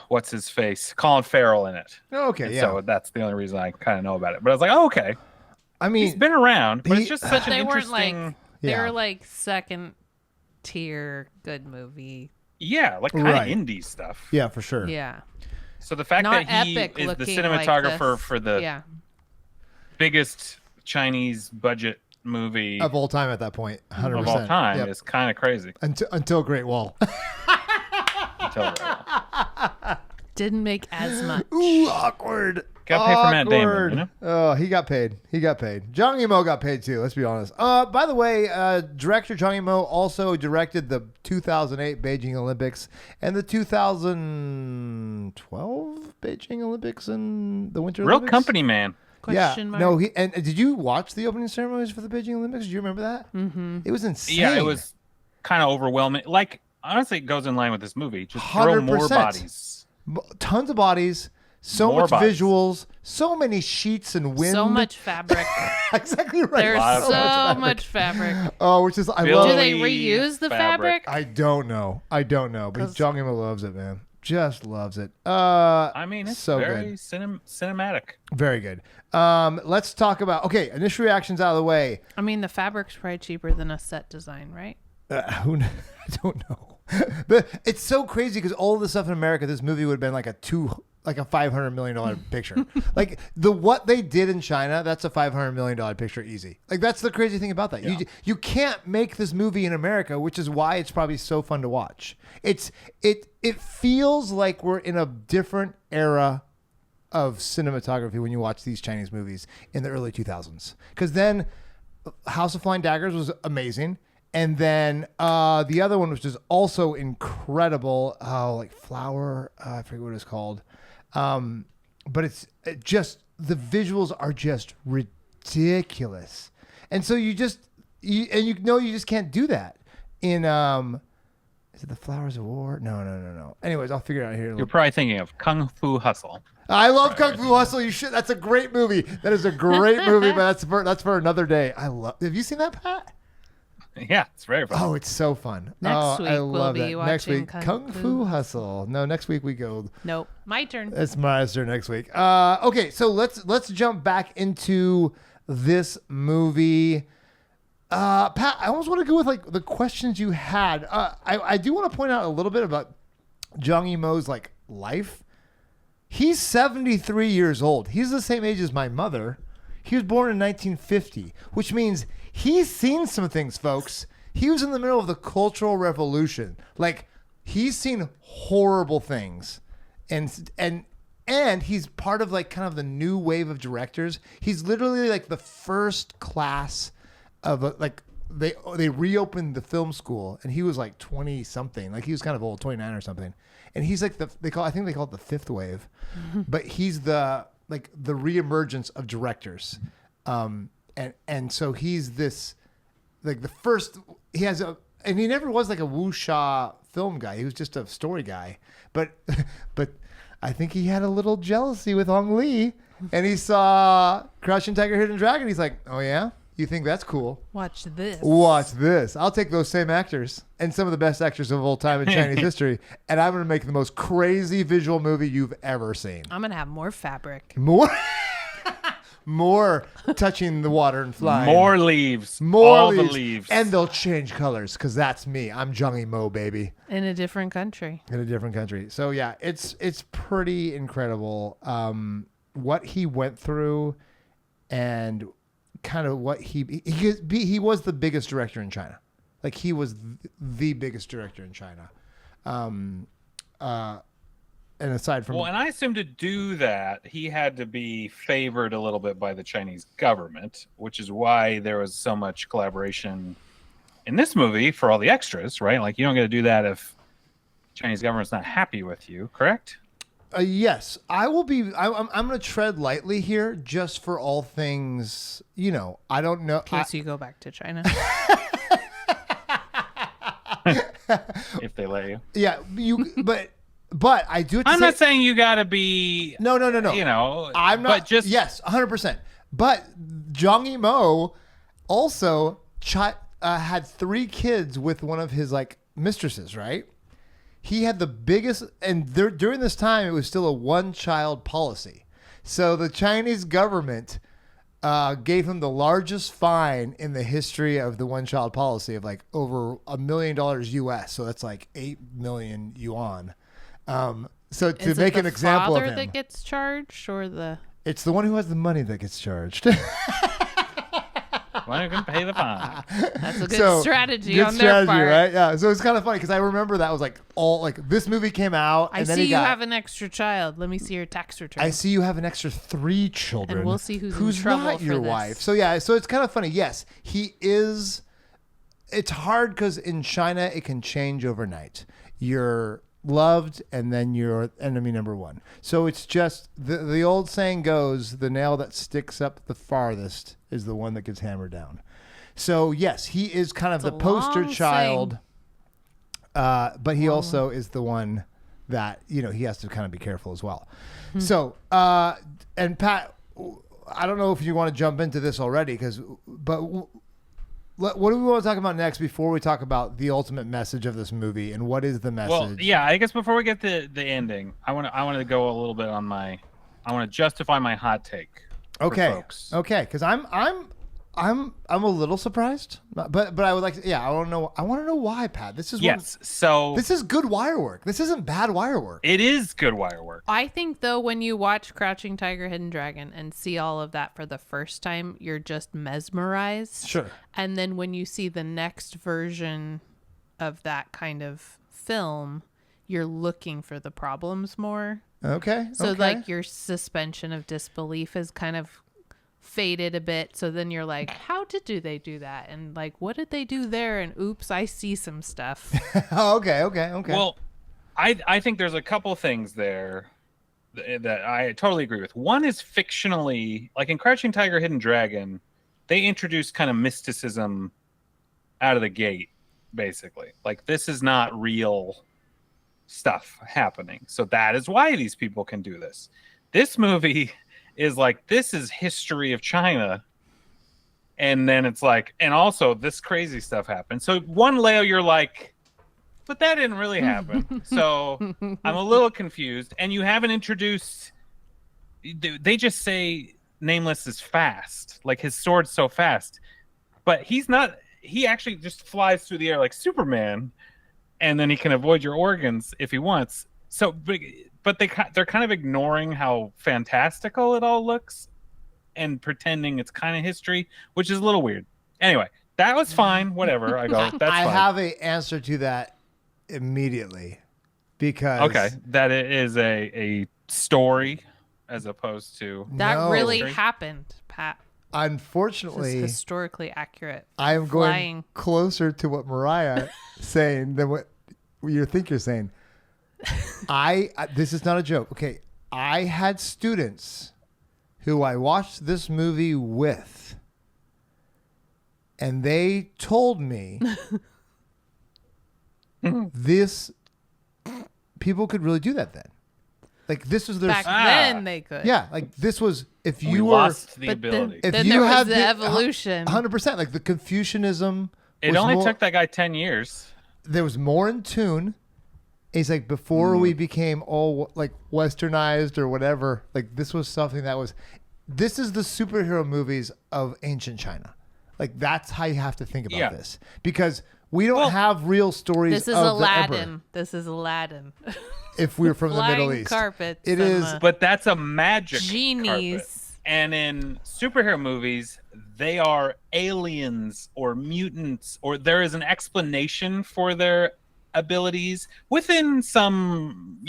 what's his face? Colin Farrell in it. Oh, okay, and yeah. So that's the only reason I kind of know about it. But I was like, oh, okay. I mean, he's been around, but it's just such an interesting. They were like second tier good movie. Yeah, like kind of indie stuff. Yeah, for sure. Yeah. So the fact that he is the cinematographer for the biggest Chinese budget movie of all time at that point, 100%. Of all time is kind of crazy. Until Great Wall. Didn't make as much. Ooh, awkward. Got paid for Matt Damon, Oh, he got paid. Zhang Yi Mou got paid too, let's be honest. By the way, director Zhang Yi Mou also directed the 2008 Beijing Olympics and the 2012 Beijing Olympics and the Winter Olympics. Real company man. Question mark. No, and did you watch the opening ceremonies for the Beijing Olympics? Do you remember that? Mm-hmm. It was insane. Yeah, it was kind of overwhelming. Like, honestly, it goes in line with this movie. Just throw 100%. more bodies. Tons of bodies. So much visuals, so many sheets and wind. So much fabric. Exactly right. There's so much fabric. Oh, which is I love. Do they reuse the fabric? I don't know, but Zhang Yi Mou loves it, man. Just loves it. I mean, it's so very good. Cinematic. Very good. Let's talk about initial reactions out of the way. I mean, the fabric's probably cheaper than a set design, right? I don't know. It's so crazy because all of the stuff in America, this movie would have been like a $500 million picture. Like what they did in China, that's a $500 million picture easy. Like that's the crazy thing about that. Yeah. You can't make this movie in America, which is why it's probably so fun to watch. It feels like we're in a different era of cinematography when you watch these Chinese movies in the early 2000s. Because then House of Flying Daggers was amazing. And then the other one was just also incredible. Oh, like Flower. I forget what it's called. But it just, the visuals are just ridiculous. And so you just can't do that in, is it The Flowers of War? No. Anyways, I'll figure it out here. You're probably thinking of Kung Fu Hustle. I love Kung Fu Hustle. You should. That's a great movie. That is a great movie, but that's for another day. Have you seen that, Pat? Yeah, it's very fun. Oh, it's so fun. Next week I love we'll be that. Next watching week, Kung Fu Hustle. No, next week we go. Nope, my turn. It's Mariah's turn next week. Okay, so let's jump back into this movie. Pat, I almost want to go with like the questions you had. I do want to point out a little bit about Zhang Yi Mou's like life. He's 73 years old. He's the same age as my mother. He was born in 1950, which means he's seen some things, folks. He was in the middle of the Cultural Revolution. Like, he's seen horrible things. And he's part of like kind of the new wave of directors. He's literally like the first class of like they reopened the film school, and he was like 20 something. Like, he was kind of old, 29 or something. And he's like I think they call it the fifth wave. But he's the reemergence of directors. And so he's this, like the first, and he never was like a wuxia film guy. He was just a story guy. But I think he had a little jealousy with Hong Lee, and he saw Crouching Tiger, Hidden Dragon. He's like, oh yeah? You think that's cool? Watch this. I'll take those same actors and some of the best actors of all time in Chinese history, and I'm going to make the most crazy visual movie you've ever seen. I'm going to have more fabric. More touching the water and flying. More leaves. The leaves. And they'll change colors, because that's me. I'm Zhang Yi Mou, baby. In a different country. So yeah, it's pretty incredible what he went through, and kind of what he was the biggest director in China. Like, he was the biggest director in China. And aside from... Well, and I assume to do that, he had to be favored a little bit by the Chinese government, which is why there was so much collaboration in this movie for all the extras, right? Like, you don't get to do that if the Chinese government's not happy with you, correct? Yes, I will be. I'm going to tread lightly here, just for all things. I don't know. In case you go back to China, if they let you. Yeah, but I do. I'm not saying you got to be. No. I'm not. But just yes, 100%. But Zhang Yi Mou also had 3 kids with one of his like mistresses, right? He had the biggest, and during this time, it was still a one-child policy. So the Chinese government gave him the largest fine in the history of the one-child policy of like over $1 million US. So that's like 8 million yuan. So to make an example of him, that gets charged, or it's the one who has the money that gets charged. Why can pay the fine? That's a good strategy on their part, right? Yeah. So it's kind of funny, because I remember that was like this movie came out. I see you have an extra child. Let me see your tax return. I see you have an extra 3 children. And we'll see who's in trouble not your for this. wife. So yeah. So it's kind of funny. Yes, he is. It's hard because in China it can change overnight. You're loved, and then you're enemy number 1. So it's just the old saying goes, the nail that sticks up the farthest is the one that gets hammered down. So yes, he is kind of the poster child, but he also is the one that he has to kind of be careful as well. Mm-hmm. So and Pat, I don't know if you want to jump into this already, what do we want to talk about next before we talk about the ultimate message of this movie, and what is the message? Well, yeah, I guess before we get to the ending, I want to go a little bit on I want to justify my hot take. Okay. For folks. Okay, because I'm a little surprised, but I would like to. Yeah, I want to know why, Pat. This is this is good wire work. This isn't bad wire work. It is good wire work. I think though, when you watch Crouching Tiger, Hidden Dragon and see all of that for the first time, you're just mesmerized. Sure. And then when you see the next version of that kind of film, you're looking for the problems more. Okay. So okay. like your suspension of disbelief is kind of faded a bit. So then you're like, how do they do that? And like, what did they do there? And oops, I see some stuff. Okay. Well, I think there's a couple things there that I totally agree with. One is fictionally, like in Crouching Tiger, Hidden Dragon, they introduced kind of mysticism out of the gate, basically. Like, this is not real stuff happening. So that is why these people can do this. This movie is like, this is history of China. And then it's like, and also this crazy stuff happened. So one layer, you're like, but that didn't really happen. So I'm a little confused. And you haven't introduced, they just say Nameless is fast. Like, his sword's so fast. But he's not, he actually just flies through the air like Superman. And then he can avoid your organs if he wants. So, but they're kind of ignoring how fantastical it all looks and pretending it's kind of history, which is a little weird. Anyway, that was fine. Whatever. I go, that's fine. I have an answer to that immediately because okay, that it is a story as opposed to That really happened, Pat. Unfortunately, this is historically accurate. I am going closer to what Mariah saying than what you think you're saying. This is not a joke. Okay, I had students who I watched this movie with, and they told me this people could really do that then. Like, this was their back then they could. Yeah, like this was if you lost the ability. Then there was the evolution. 100%, like the Confucianism. It only took that guy 10 years. There was more in tune. It's like before we became all like westernized or whatever. Like, this was something that was. This is the superhero movies of ancient China. Like, that's how you have to think about this, because we don't have real stories. This is of Aladdin. This is Aladdin. If we're from the Middle East, carpets. It is, but that's a magic genies. Carpet. And in superhero movies, they are aliens or mutants, or there is an explanation for their abilities within some,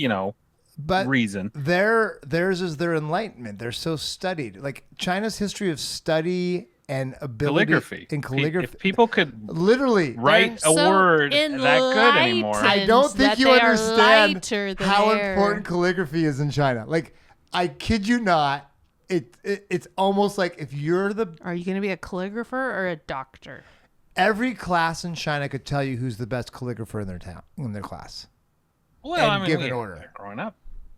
reason. Theirs is their enlightenment. They're so studied. Like, China's history of study and ability calligraphy. If people could literally write a word that good anymore. I don't think you understand how important calligraphy is in China. Like, I kid you not. It's almost like if you're Are you going to be a calligrapher or a doctor? Every class in China could tell you who's the best calligrapher in their class. Well, I mean, give an order. Growing up,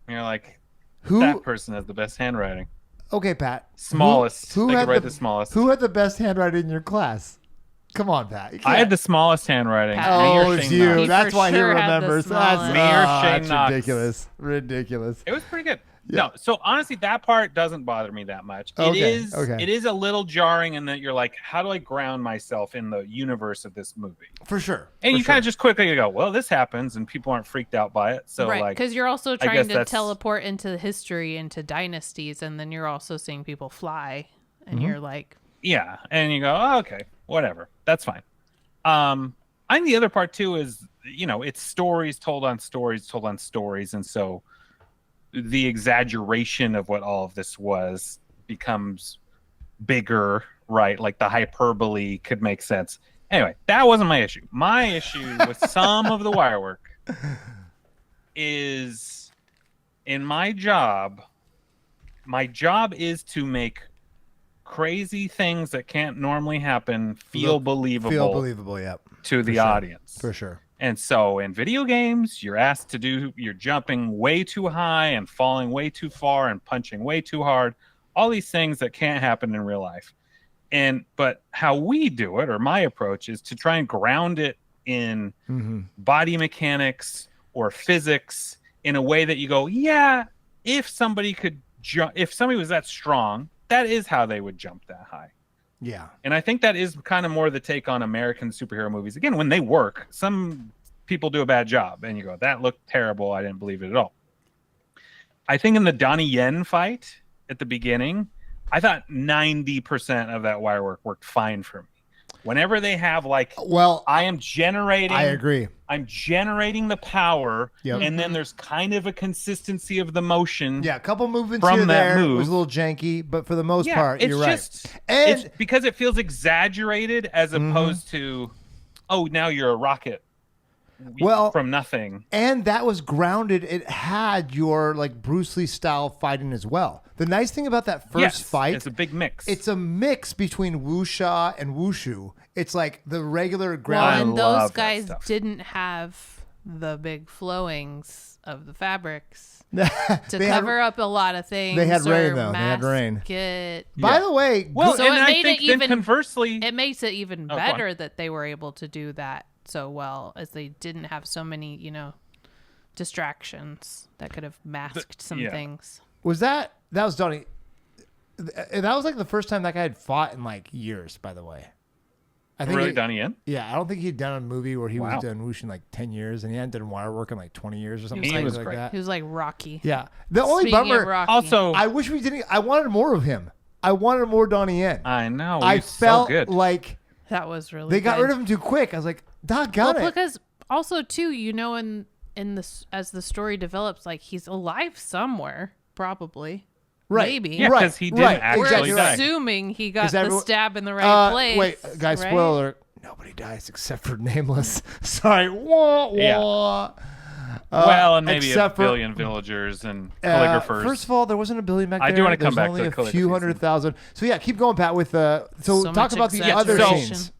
you're like, that person has the best handwriting. Okay, Pat. Smallest. Who they had could write the smallest. Who had the best handwriting in your class? Come on, Pat. I had the smallest handwriting. Oh, it's you. That's why he remembers. That's me or Shane Knox. Ridiculous. Ridiculous. It was pretty good. Yeah. No, so honestly, that part doesn't bother me that much. It is a little jarring in that you're like, how do I ground myself in the universe of this movie? For sure. And you kind of just quickly go, well, this happens, and people aren't freaked out by it. So, right, because you're also trying to teleport into history, into dynasties, and then you're also seeing people fly, and you're like, yeah, and you go, oh, okay, whatever, that's fine. I think the other part too is, it's stories told on stories told on stories, and so the exaggeration of what all of this was becomes bigger, right? Like, the hyperbole could make sense. Anyway, that wasn't my issue. My issue with some of the wire work is, in my job is to make crazy things that can't normally happen feel believable. Yep. To the audience. For sure. And so in video games, you're asked to you're jumping way too high and falling way too far and punching way too hard. All these things that can't happen in real life. But how we do it, or my approach, is to try and ground it in body mechanics or physics in a way that you go, yeah, if somebody could jump, if somebody was that strong, that is how they would jump that high. Yeah. And I think that is kind of more the take on American superhero movies. Again, when they work, some people do a bad job and you go, that looked terrible. I didn't believe it at all. I think in the Donnie Yen fight at the beginning, I thought 90% of that wire work worked fine for me. Whenever they have like, Well, I am generating. I agree. I'm generating the power, Yep. and then there's kind of a consistency of the motion. Yeah, a couple movements From here and that there. It move. was a little janky, but for the most part, it's you're right. just, And it's because it feels exaggerated as opposed to, oh, now you're a rocket. Well, from nothing. And that was grounded. It had your like Bruce Lee style fighting as well. The nice thing about that first fight, it's a big mix. It's a mix between wuxia and wushu. It's like the regular Well, ground. and love those that guys stuff. didn't have the big flowings of the fabrics They to had- cover up a lot of things. They had rain, or though. They had rain. mask it. By the way, well, So and it I made think it then even- conversely, It makes it even go on. better that they were able to do that so well, as they didn't have so many, distractions that could have masked some yeah. things. that was Donnie. That was like the first time that guy had fought in like years. By the way, I think really Donnie Yen. Yeah, I don't think he'd done a movie where he Wow. was done whoosh in like 10 years, and he hadn't done wire work in like 20 years or something He was like great. that. He was like Rocky. Yeah, the only Speaking of bummer. Rocky, Also, I wish we didn't. I wanted more of him. I wanted more Donnie Yen. I know. I He's felt so good. like that was really they got good. rid of him too quick. I was like, Well, doggone it. because also too, in this as the story develops, like he's alive somewhere, probably. Right. Maybe. Yeah, Right, because he didn't right, actually exactly We're die. assuming he got 'Cause the everyone- stab in the right place. Wait, guys, right? spoiler. Nobody dies except for Nameless. Sorry. Wah, Yeah. wah. Well, and maybe a except for- billion villagers and calligraphers. First of all, there wasn't a billion back I there. do wanna come There's back to only the a few calligraphy 100,000. So yeah, keep going, Pat. With so So talk much about the other exaggeration. scenes.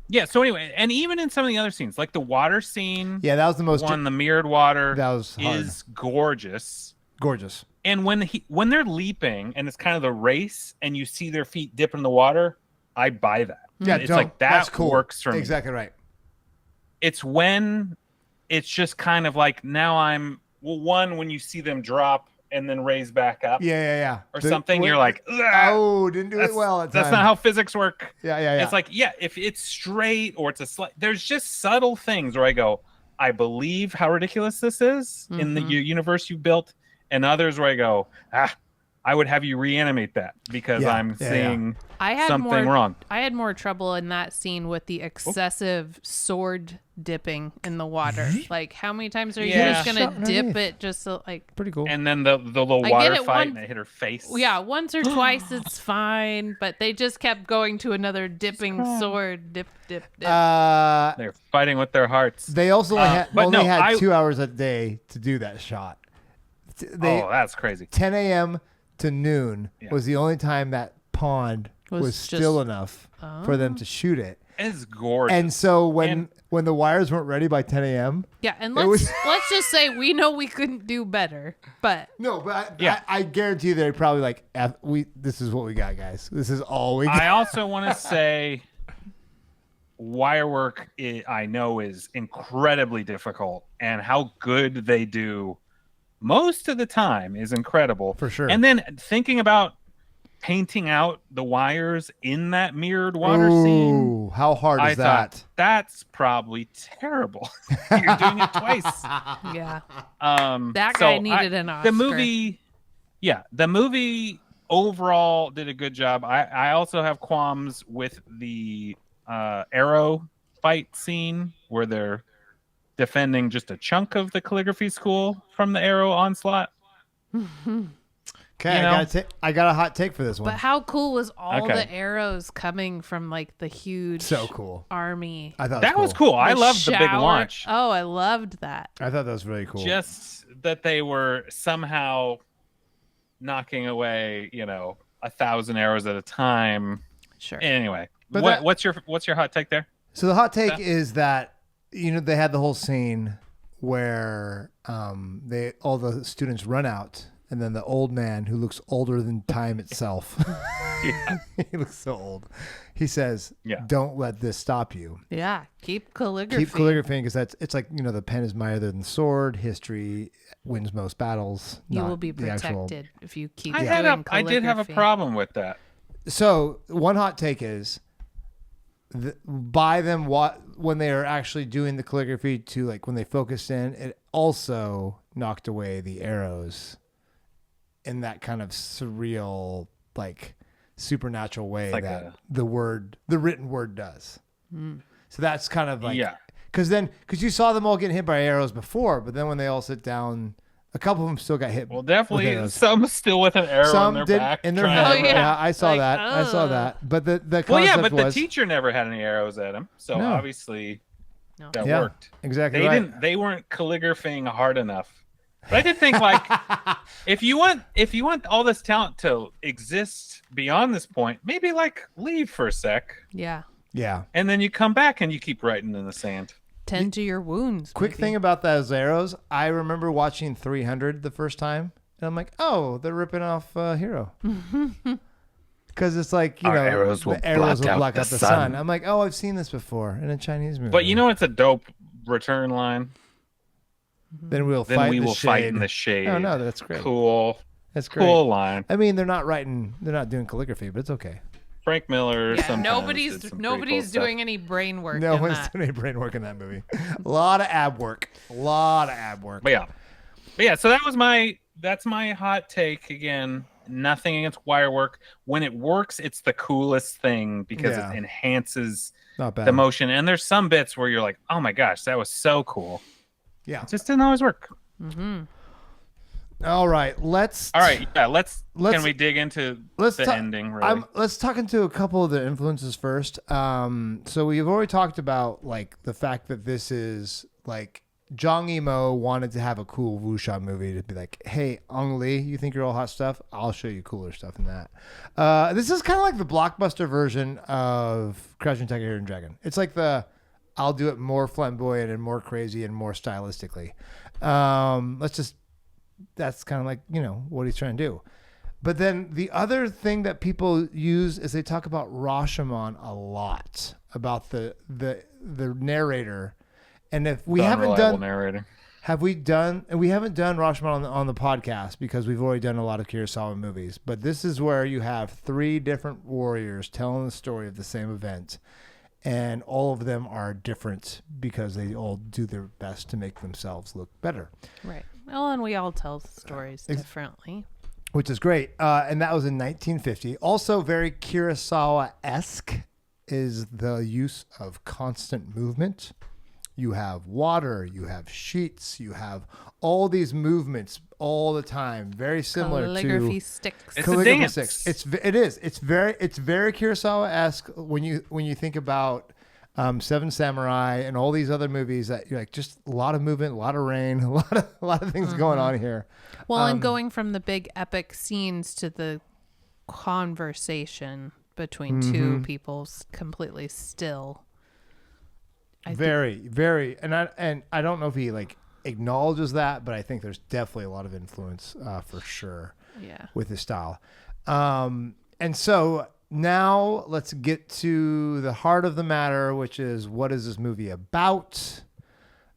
Yeah, so anyway, and even in some of the other scenes, like the water scene, Yeah, that was the most the mirrored water That was hard. is gorgeous. gorgeous. And when they're leaping and it's kind of the race and you see their feet dip in the water, I buy that. Yeah, it's no, like that's that cool. works for me. Exactly right. It's when it's just kind of like now when you see them drop and then raise back up Yeah. or something, you're like, "Ugh, oh, didn't do it well. that's not how physics work. Yeah. It's like, if it's straight or it's a slight, there's just subtle things where I go, I believe how ridiculous this is in the universe you built, and others where I go, I would have you reanimate that because Yeah, I'm yeah, seeing I had something wrong. I had more trouble in that scene with the excessive sword dipping in the water. Like, how many times are you Yeah. just gonna Shot dip underneath. it just so, like? Pretty cool. And then the little I water get it, fight, one- and it hit her face. Yeah, once or twice it's fine, but they just kept going to another dipping sword, dip. They're fighting with their hearts. They also but only no, had 2 hours a day to do that shot. Oh, that's crazy. 10 a.m. to noon Yeah. was the only time that pond was Was still just- enough for them to shoot it. It's gorgeous. And so when And- when the wires weren't ready by 10 a.m. Yeah, and It was- let's just say we know we couldn't do better, but No, but Yeah. I guarantee you they're probably like, this is what we got, guys. This is all we got. I also want to say wire work I know is incredibly difficult, and how good they do most of the time is incredible. For sure. And then thinking about painting out the wires in that mirrored water scene, Ooh, how hard I is that? thought that's probably terrible. You're doing it twice. yeah. That guy needed an Oscar. The movie overall did a good job. I also have qualms with the arrow fight scene where they're defending just a chunk of the calligraphy school from the arrow onslaught. Okay, You know? I got a hot take for this one. But how cool was all Okay. the arrows coming from like the huge So cool. army? I thought That was cool. I The loved the big shower- launch. Oh, I loved that. I thought that was really cool. Just that they were somehow knocking away, 1,000 arrows at a time. Sure. Anyway, But what's your hot take there? So the hot take is that they had the whole scene where all the students run out, and then the old man who looks older than time itself. Yeah. He looks so old. He says, Yeah. "Don't let this stop you. Yeah. Keep calligraphy. Keep calligraphing, because it's like the pen is mightier than the sword. History wins most battles. You not will be the actual-" protected if you keep I doing did have a calligraphy. problem with that. So one hot take is by them when they are actually doing the calligraphy to like when they focus in, it also knocked away the arrows in that kind of surreal like supernatural way like that the written word does. So that's kind of like, because you saw them all getting hit by arrows before, but then when they all sit down, a couple of them still got hit. Well, definitely some still with an arrow in their back. In their head. Oh, yeah. I saw Like, that. I saw that. But the concept but was, the teacher never had any arrows at him, so obviously that worked. Exactly. They weren't calligraphing hard enough. But I did think, like, if you want all this talent to exist beyond this point, maybe like leave for a sec. Yeah. Yeah. And then you come back and you keep writing in the sand. Tend to your wounds. Quick thing about those arrows. I remember watching 300 the first time, and I'm like, oh, they're ripping off Hero. Because it's like, the arrows will block out the sun. I'm like, oh, I've seen this before in a Chinese movie. But it's a dope return line. Then we will fight in the shade. Oh, no, that's great. Cool. That's great. Cool line. I mean, they're not doing calligraphy, but it's okay. Frank Miller. Yeah, nobody's doing any brain work. No one's doing any brain work in that movie. A lot of ab work. But yeah. So that's my hot take again. Nothing against wire work. When it works, it's the coolest thing because it enhances the motion. And there's some bits where you're like, oh my gosh, that was so cool. Yeah, it just didn't always work. All right, let's. Can we dig into the ending? Really? Let's talk into a couple of the influences first. So we've already talked about like the fact that this is like Zhang Yi Mou wanted to have a cool wuxia movie to be like, hey, Ang Lee, you think you're all hot stuff? I'll show you cooler stuff than that. This is kind of like the blockbuster version of Crouching Tiger, Hidden Dragon. It's like I'll do it more flamboyant and more crazy and more stylistically. That's kind of like, what he's trying to do. But then the other thing that people use is they talk about Rashomon a lot, about the narrator. And if we haven't done narrator. We haven't done Rashomon on the podcast because we've already done a lot of Kurosawa movies. But this is where you have 3 different warriors telling the story of the same event. And all of them are different because they all do their best to make themselves look better. Right. Well, and we all tell stories differently. Which is great. And that was in 1950. Also very Kurosawa-esque is the use of constant movement. You have water, you have sheets, you have all these movements all the time. Very similar calligraphy to sticks. It's calligraphy sticks. It is. It's very Kurosawa-esque when you think about Seven Samurai and all these other movies that you're like just a lot of movement, a lot of rain, a lot of things going on here. Well, and going from the big epic scenes to the conversation between two people completely still. Very, very, and I don't know if he like acknowledges that, but I think there's definitely a lot of influence for sure. Yeah. With his style, and so now let's get to the heart of the matter, which is what is this movie about?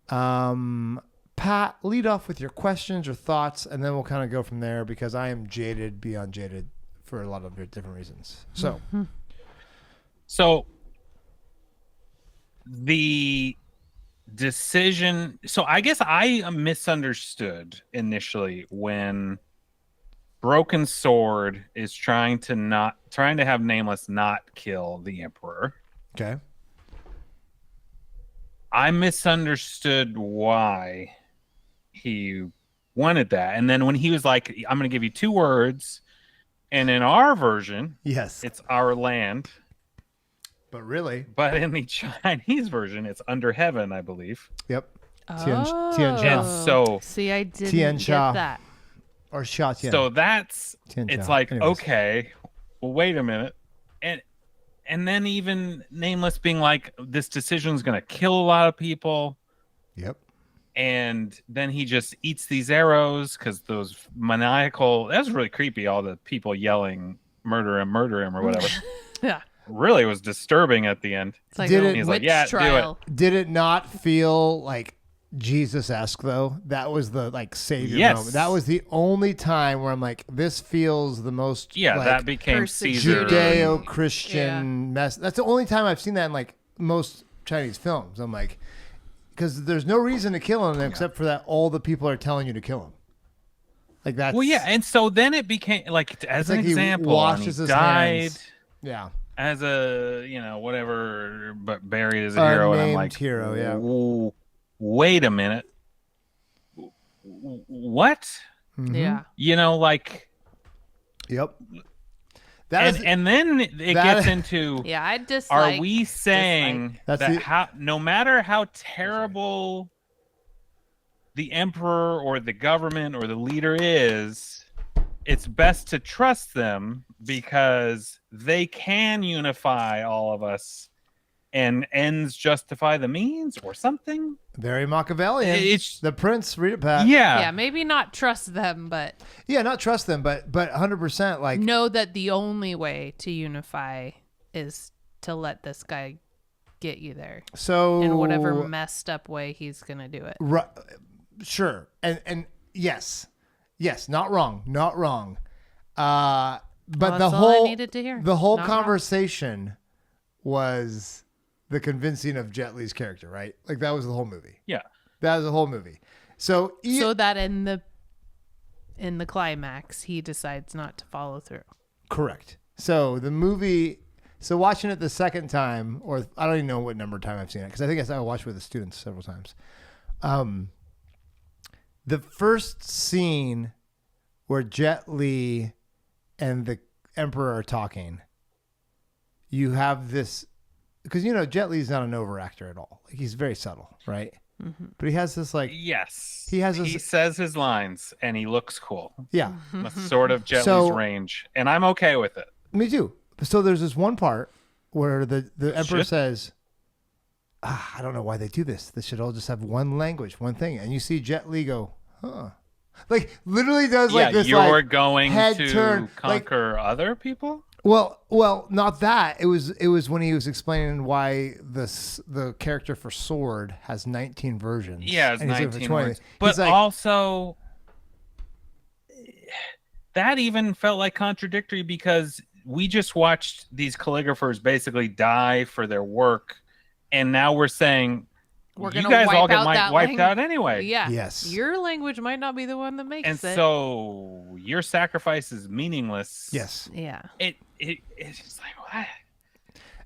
Pat, lead off with your questions or thoughts, and then we'll kind of go from there because I am jaded beyond jaded for a lot of different reasons. So the decision. So I guess I misunderstood initially when Broken Sword is trying to have Nameless not kill the Emperor. Okay. I misunderstood why he wanted that. And then when he was like, I'm going to give you 2 words. And in our version, yes, it's our land. But in the Chinese version, it's under heaven, I believe. Yep. And so, see, I didn't get that. Or Xia Tian. So it's like, okay, well, wait a minute. And then even Nameless being like, this decision is going to kill a lot of people. Yep. And then he just eats these arrows because those maniacal, that was really creepy. All the people yelling, murder him, or whatever. Yeah. Really was disturbing at the end. It's like he's like, yeah, trial. do it. Did it not feel like Jesus-esque though? That was the like savior moment. That was the only time where I'm like, this feels the most that became Caesar. Judeo-Christian mess. That's the only time I've seen that in like most Chinese films. I'm like, because there's no reason to kill him except for that all the people are telling you to kill him. Like that's Well, yeah, and so then it became like as an like he example, washes he his died hands. Yeah. as a whatever, but buried as a hero, and I'm Named like, hero, yeah. Wait a minute, what? Yeah. Like, Yep. And then it gets into Yeah, I dislike. Are we saying that no matter how terrible the emperor or the government or the leader is, it's best to trust them because they can unify all of us and ends justify the means or something? Very Machiavellian. It's the prince. Read it, Pat. Yeah, maybe not trust them, but not trust them, but 100% like know that the only way to unify is to let this guy get you there. So in whatever messed up way he's gonna do it. Right. Sure. And yes, not wrong. But Well, the that's all I whole needed to hear. the whole Not conversation was the convincing of Jet Li's character, right? Like that was the whole movie. Yeah. That was the whole movie. So that in the climax he decides not to follow through. Correct. So the movie. So watching it the second time, or I don't even know what number of time I've seen it because I think I watched with the students several times. The first scene where Jet Li and the Emperor are talking, you have this, because Jet Li's not an overactor at all. Like he's very subtle, right? Mm-hmm. But he has this like he says his lines and he looks cool. Yeah, that's sort of Jet Li's range, and I'm okay with it. Me too. So there's this one part where the Emperor says, I don't know why they do this. They should all just have one language, one thing. And you see Jet Li go, huh? Like literally does like this. You're going head to turn, conquer other people. Well, not that. It was when he was explaining why the character for Sword has 19 versions. Yeah, it's 19 words. But like, also, that even felt like contradictory because we just watched these calligraphers basically die for their work, and now we're saying you guys all get wiped out anyway. Yeah. Yes. Your language might not be the one that makes it. And so your sacrifice is meaningless. Yes. Yeah. It's just like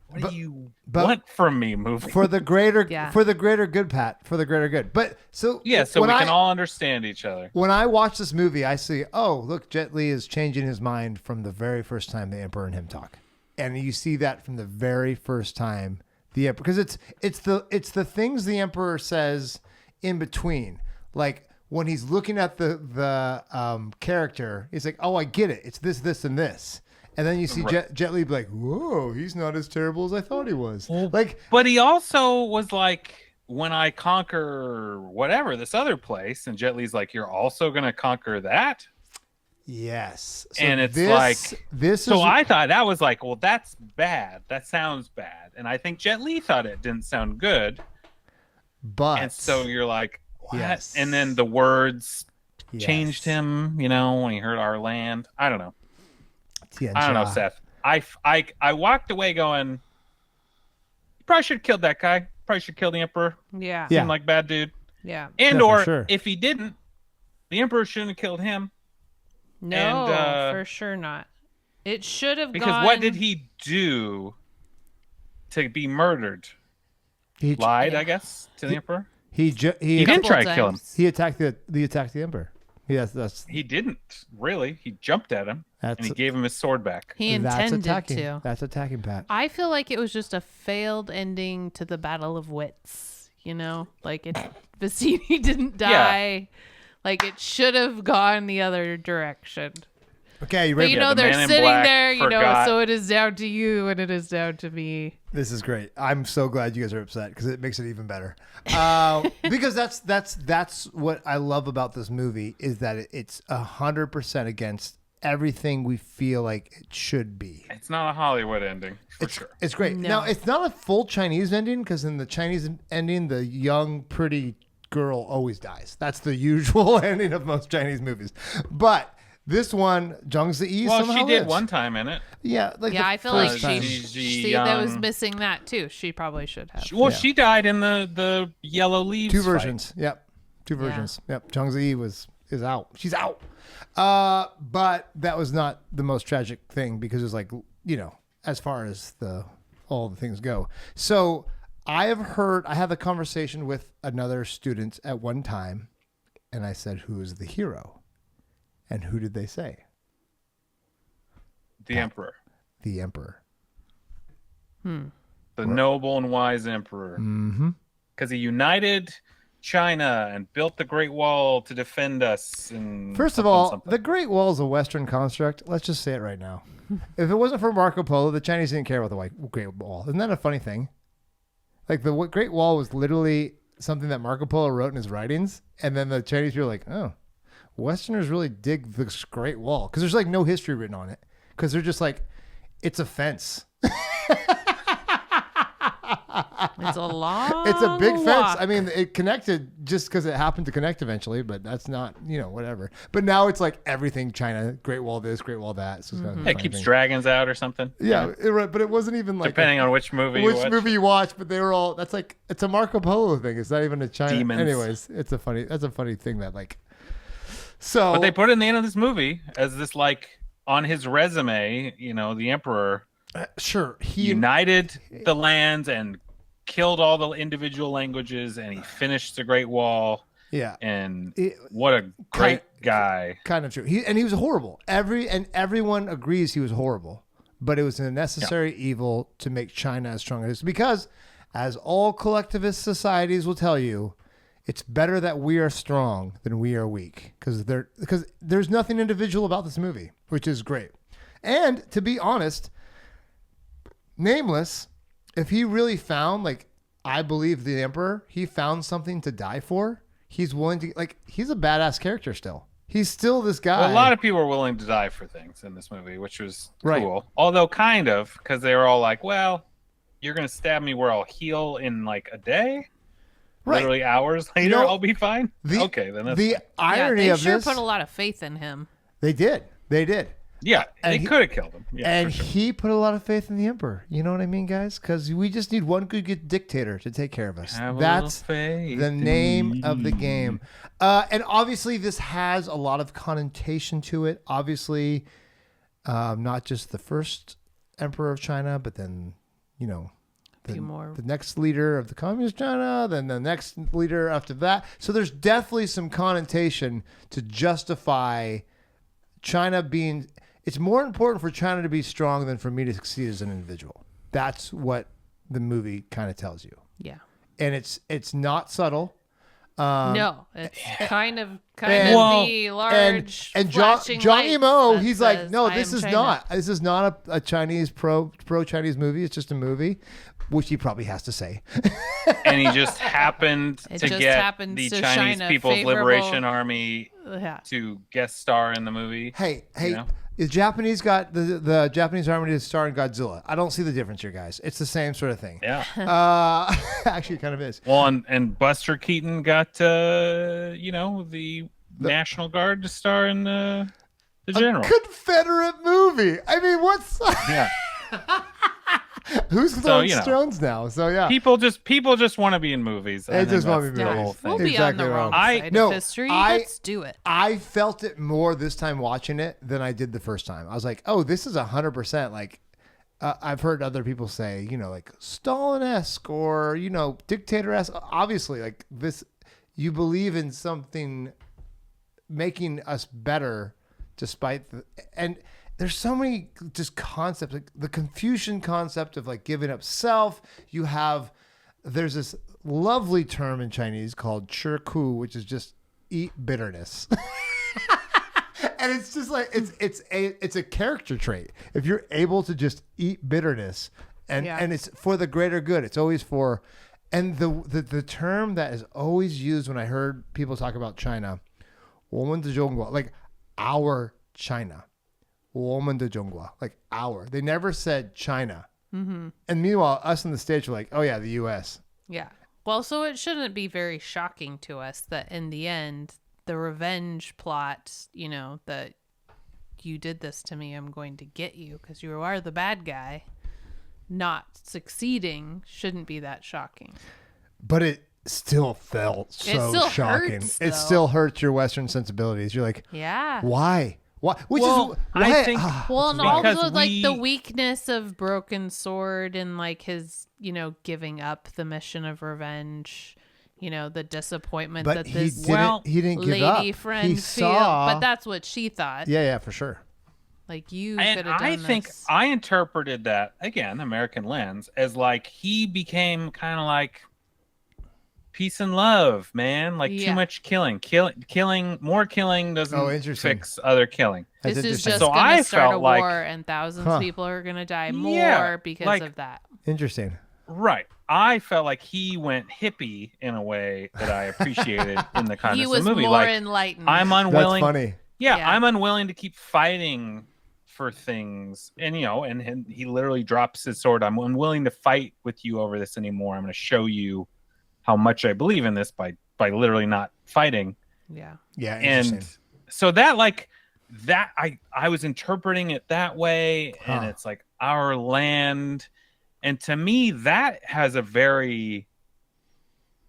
what do you want from me, movie? For the greater good, Pat. For the greater good. But so we can all understand each other. When I watch this movie, I see, look, Jet Li is changing his mind from the very first time the Emperor and him talk, and you see that from the very first time the Emperor, because it's the things the Emperor says in between, like when he's looking at the character, he's like, I get it. It's this, and this. And then you see Jet Li be like, whoa, he's not as terrible as I thought he was. But he also was like, when I conquer whatever, this other place, and Jet Li's like, you're also going to conquer that? Yes. So and it's I thought that was like, well, that's bad. That sounds bad. And I think Jet Li thought it didn't sound good. And so you're like, what? Yes. And then the words changed him, when he heard our land. I don't know. I don't know, Seth. I walked away going, you probably should have killed that guy. Probably should kill the Emperor. Yeah. Seemed like bad dude. Yeah. And if he didn't, the Emperor shouldn't have killed him. No, for sure not. It should have because what did he do to be murdered? He lied, I guess, to the Emperor. He didn't try to kill him. He attacked the Emperor. Yes, he didn't really. He jumped at him and he gave him his sword back. He intended to. That's attacking, Pat. I feel like it was just a failed ending to the Battle of Wits. Like Vicini didn't die. Yeah. Like it should have gone the other direction. Okay, you ready? But they're sitting there. So it is down to you and it is down to me. This is great. I'm so glad you guys are upset because it makes it even better. Because that's what I love about this movie is that it's 100% against everything we feel like it should be. It's not a Hollywood ending for sure. It's great. No. Now it's not a full Chinese ending because in the Chinese ending, the young pretty girl always dies. That's the usual ending of most Chinese movies. But this one, Zhang Yi somehow she did lives. One time in it. Yeah, I feel like she that was missing that too. She probably should have. She died in the Yellow Leaves. Two versions. Fight. Yep. Two versions. Yep. Zhang Yi is out. She's out. But that was not the most tragic thing because it was like, as far as all the things go. So I had a conversation with another student at one time, and I said, who is the hero? And who did they say? The Emperor. The Emperor. The noble and wise Emperor. Mm-hmm. Because he united China and built the Great Wall to defend us. And First of all, the Great Wall is a Western construct. Let's just say it right now. If it wasn't for Marco Polo, the Chinese didn't care about the Great Wall. Isn't that a funny thing? Like the Great Wall was literally something that Marco Polo wrote in his writings, and then the Chinese people were like, "Oh, Westerners really dig this Great Wall," because there's like no history written on it, because they're just like, it's a fence. It's a long It's a big walk. fence. I mean, it connected just because it happened to connect eventually, but that's not, whatever. But now it's like everything China, Great Wall this, Great Wall that. So it's kind of a it funny keeps thing. dragons out or something. Yeah, but it wasn't even like Depending on which movie you watch. But they were all. That's like it's a Marco Polo thing. It's not even a China. Demons. Anyways, that's a funny thing that like. So, but they put it in the end of this movie as this like on his resume, the Emperor sure he united the lands and killed all the individual languages, and he finished the Great Wall. Yeah, and what a great guy. Kind of true. He was horrible. Everyone agrees he was horrible, but it was a necessary evil to make China as strong as it is. Because, as all collectivist societies will tell you, it's better that we are strong than we are weak. Because there's nothing individual about this movie, which is great. And to be honest, Nameless, if he really found, like, I believe the Emperor, he found something to die for, he's willing to, like, he's a badass character still. He's still this guy. Well, a lot of people are willing to die for things in this movie, which was Right. cool. Although kind of, because they were all like, well, you're going to stab me where I'll heal in like a day? Right. Literally hours later, I'll be fine? Okay, then that's the fine. irony they of sure this. put a lot of faith in him. They did. Yeah, And they he- could have killed him. Yeah, And for sure. he put a lot of faith in the Emperor. You know what I mean, guys? Because we just need one good dictator to take care of us. Have a That's little faith the in name me. of the game. And obviously, this has a lot of connotation to it. Obviously, not just the first Emperor of China, but then, Few more. the next leader of the Communist China, then the next leader after that. So there's definitely some connotation to justify China being. It's more important for China to be strong than for me to succeed as an individual. That's what the movie kind of tells you, Yeah. and it's not subtle. No, it's kind of Well, the large and flashing Zhang Yi lights Mou, that he's like, says, no, "I this am is China." not. This is not a Chinese pro Chinese movie. It's just a movie, which he probably has to say. And he just happened It to just get happens the to Chinese shine a People's favorable- Liberation Army Yeah. to guest star in the movie. Hey, You know? the Japanese got the Japanese army to star in Godzilla. I don't see the difference here, guys. It's the same sort of thing. Yeah. Actually, it kind of is. Well, and Buster Keaton got the National Guard to star in the General. Confederate movie. I mean, what's Yeah. who's So, throwing you know. stones now? So yeah, People just want to be in movies. They just want to be in the movies. whole thing. We'll be Exactly on the wrong. wrong I- side no, of history. I- Let's do it. I felt it more this time watching it than I did the first time. I was like, oh, this is 100% like. I've heard other people say, like Stalin-esque or, dictator-esque. Obviously, like this, you believe in something making us better despite and there's so many just concepts, like the Confucian concept of like giving up self. There's this lovely term in Chinese called 吃苦, which is just eat bitterness. And it's just like it's a character trait. If you're able to just eat bitterness and it's for the greater good, it's always for. And the term that is always used when I heard people talk about China, 我们的中国, like our China, 我们的中国, like our. They never said China. Mm-hmm. And meanwhile, us in the States were like, oh yeah, the U.S. Yeah. Well, so it shouldn't be very shocking to us that in the end, the revenge plot, that you did this to me, I'm going to get you because you are the bad guy, not succeeding shouldn't be that shocking. But still felt so still shocking. hurts, It though. still hurts your Western sensibilities. You're like, Yeah. why? Why? Which Well, is I why, think- Well, and Because also like the we- weakness of Broken Sword and like his, giving up the mission of revenge. The disappointment but that he this didn't. He didn't give lady up. friend He feel. saw. But that's what she thought. Yeah, for sure. Like you could And have done I think this. I interpreted that, again, American lens, as like he became kind of like peace and love, man. Like Yeah. too much killing. More killing doesn't Interesting. fix other killing. That's This is interesting. just So going I to start a felt like- war, and thousands Huh. of people are going to die more Yeah, because like- of that. Interesting. Right. I felt like he went hippie in a way that I appreciated in the He context was of the movie. more Like enlightened. I'm That's unwilling. funny. Yeah, Yeah. I'm unwilling to keep fighting for things, and and he literally drops his sword. I'm unwilling to fight with you over this anymore. I'm going to show you how much I believe in this by literally not fighting. Yeah. Yeah, interesting. And so that I was interpreting it that way, and Huh. it's like our land, and to me that has a very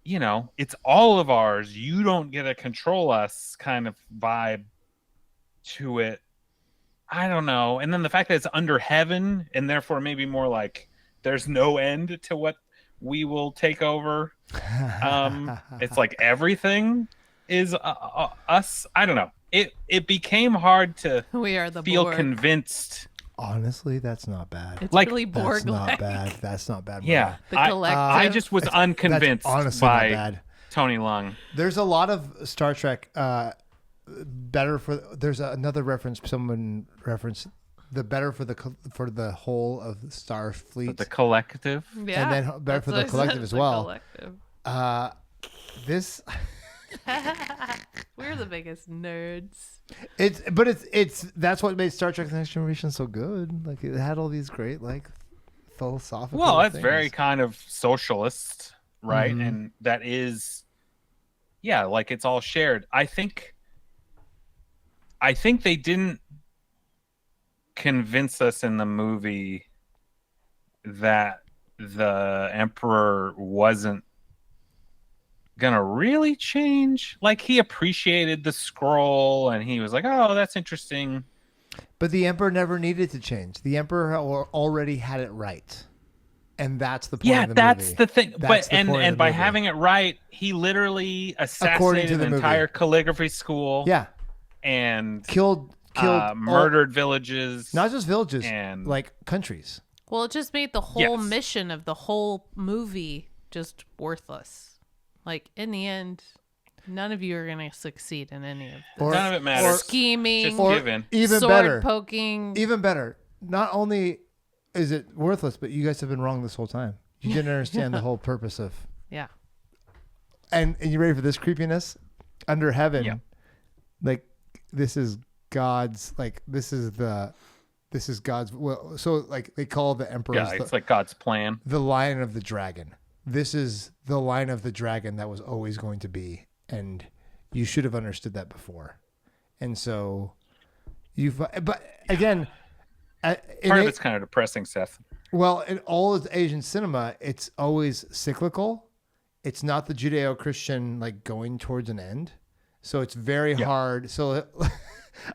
it's all of ours, you don't get to control us kind of vibe to it. I don't know. And then the fact that it's under heaven, and therefore maybe more like there's no end to what we will take over. It's like everything is us. I don't know. It became hard to We are the feel Borg. convinced. Honestly, that's not bad. It's like, really That's Borg not like. bad. That's not bad. Yeah, The I collective. just was That's unconvinced honestly not by bad. Tony Lung. There's a lot of Star Trek better for. There's another reference. Someone referenced the better for the whole of the Starfleet. The collective. Yeah. And then better for the That's what I collective said, as the well. collective. This We're the biggest nerds. it's that's what made Star Trek: The Next Generation so good. Like it had all these great philosophical. Well, it's things. very kind of socialist, right? Mhm. And that is, yeah, like it's all shared. I think they didn't convince us in the movie that the Emperor wasn't gonna really change. Like he appreciated the scroll, and he was like, "Oh, that's interesting." But the Emperor never needed to change. The Emperor already had it right, and that's the point. Yeah, of the that's movie. the thing. That's But the point of and the by movie. having it right, he literally According to assassinated the an movie. entire calligraphy school. Yeah, And killed murdered villages. not just villages, and like countries. Well, it just made the whole Yes. mission of the whole movie just worthless. Like in the end, none of you are going to succeed in any of this. Or- none of it matters. Scheming, Just Or given. even sword better, poking. even better. Not only is it worthless, but you guys have been wrong this whole time. You didn't understand the whole purpose of. Yeah. And you ready for this creepiness? Under heaven, Yeah. like this is God's. Like this is God's. Well, so like they call the emperor Yeah, it's like God's plan. the lion of the dragon. This is the line of the dragon that was always going to be, and you should have understood that before. And so but again, Part of it's kind of depressing, Seth. well, in all of Asian cinema, it's always cyclical. It's not the Judeo-Christian like going towards an end. So it's very hard. So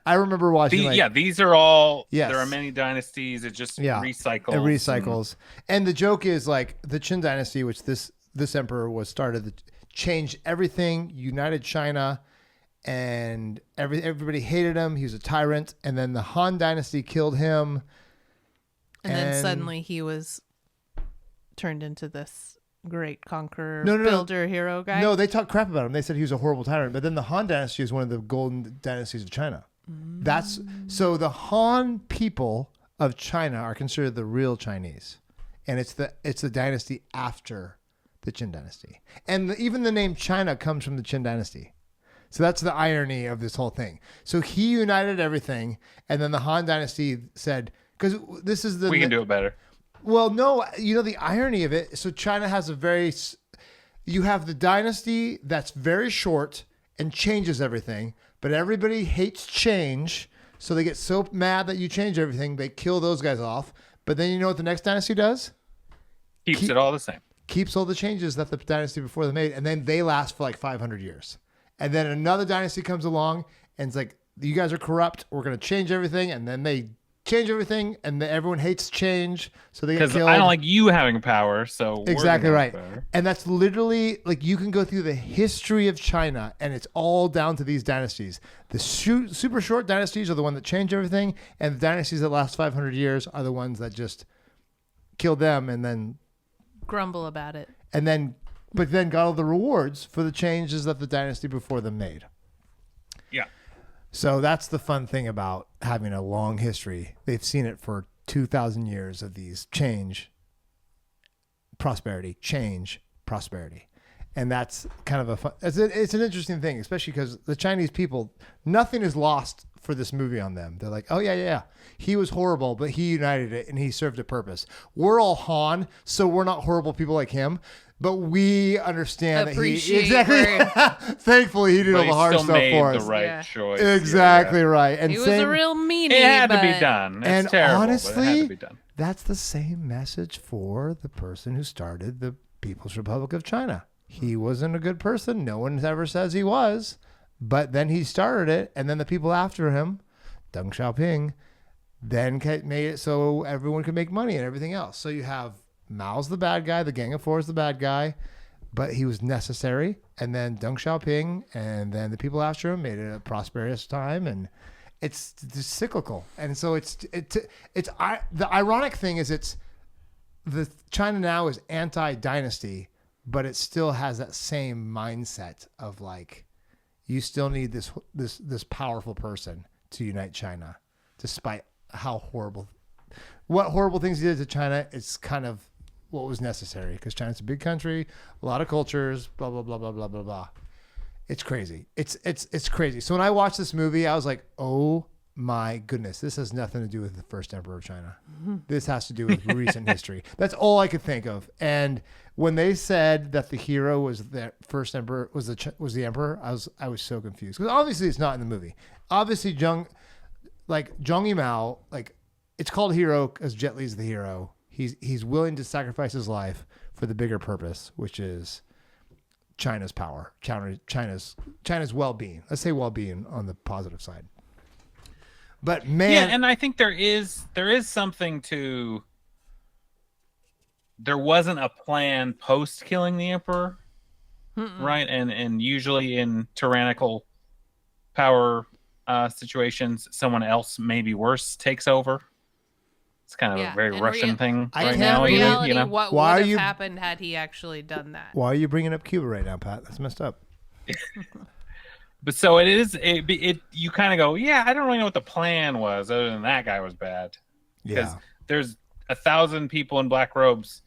I remember watching These are all. Yes. There are many dynasties. It just Yeah. recycles. It recycles. And the joke is like the Chin Dynasty, which this emperor was started, changed everything, united China, and everybody hated him. He was a tyrant. And then the Han Dynasty killed him. And then And- suddenly he was turned into this great conqueror, No. builder, hero guy. No, they talked crap about him. They said he was a horrible tyrant. But then the Han Dynasty is one of the golden dynasties of China. That's so the Han people of China are considered the real Chinese, and it's the dynasty after the Qin Dynasty, and even the name China comes from the Qin Dynasty. So that's the irony of this whole thing. So he united everything, and then the Han Dynasty said, because this is the We can do it better. well, no, the irony of it. So China has you have the dynasty that's very short and changes everything, but everybody hates change. So they get so mad that you change everything, they kill those guys off. But then you know what the next dynasty does? Keeps it all the same. keeps all the changes that the dynasty before them made, and then they last for like 500 years. And then another dynasty comes along and it's like, you guys are corrupt. We're going to change everything. And then they change everything, and everyone hates change. So they get killed. I don't like you having power. So exactly right. And that's literally like, you can go through the history of China and it's all down to these dynasties. The super short dynasties are the ones that change everything. And the dynasties that last 500 years are the ones that just kill them and then grumble about it. But then got all the rewards for the changes that the dynasty before them made. Yeah. So that's the fun thing about having a long history. They've seen it for 2,000 years of these change, prosperity, change, prosperity. And that's kind of a fun, it's an interesting thing, especially because the Chinese people, nothing is lost for this movie on them. They're like, oh yeah. He was horrible, but he united it and he served a purpose. We're all Han, so we're not horrible people like him. But we understand that he exactly. Thankfully, he did all the hard stuff for us. The right choice. Exactly right. And he was a real meanie. It had to be done. It's terrible, honestly, but it had to be done. That's the same message for the person who started the People's Republic of China. He wasn't a good person. No one ever says he was. But then he started it, and then the people after him, Deng Xiaoping, then made it so everyone could make money and everything else. So you have Mao's the bad guy, the Gang of Four is the bad guy, but he was necessary. And then Deng Xiaoping and then the people after him made it a prosperous time, and it's cyclical. And so the ironic thing is the China now is anti-dynasty, but it still has that same mindset of like, you still need this powerful person to unite China, despite what horrible things he did to China. It's kind of what was necessary because China's a big country, a lot of cultures, blah blah blah blah blah blah blah. It's crazy. It's crazy. So when I watched this movie, I was like, oh my goodness, this has nothing to do with the first emperor of China. This has to do with recent history. That's all I could think of. And when they said that the hero was the first emperor, was the emperor, I was so confused because obviously it's not in the movie. Obviously Zhang Yi Mou, like, it's called hero because Jet Li's the hero. He's willing to sacrifice his life for the bigger purpose, which is China's power, China's well-being. Let's say well-being on the positive side. But man, yeah, and I think there is something to. There wasn't a plan post killing the emperor, right? And usually in tyrannical power situations, someone else maybe worse takes over. It's kind of a very Russian thing right now. In reality, what would have happened had he actually done that? Why are you bringing up Cuba right now, Pat? That's messed up. But so it is. You kind of go, yeah, I don't really know what the plan was, other than that guy was bad. Because there's 1,000 people in black robes,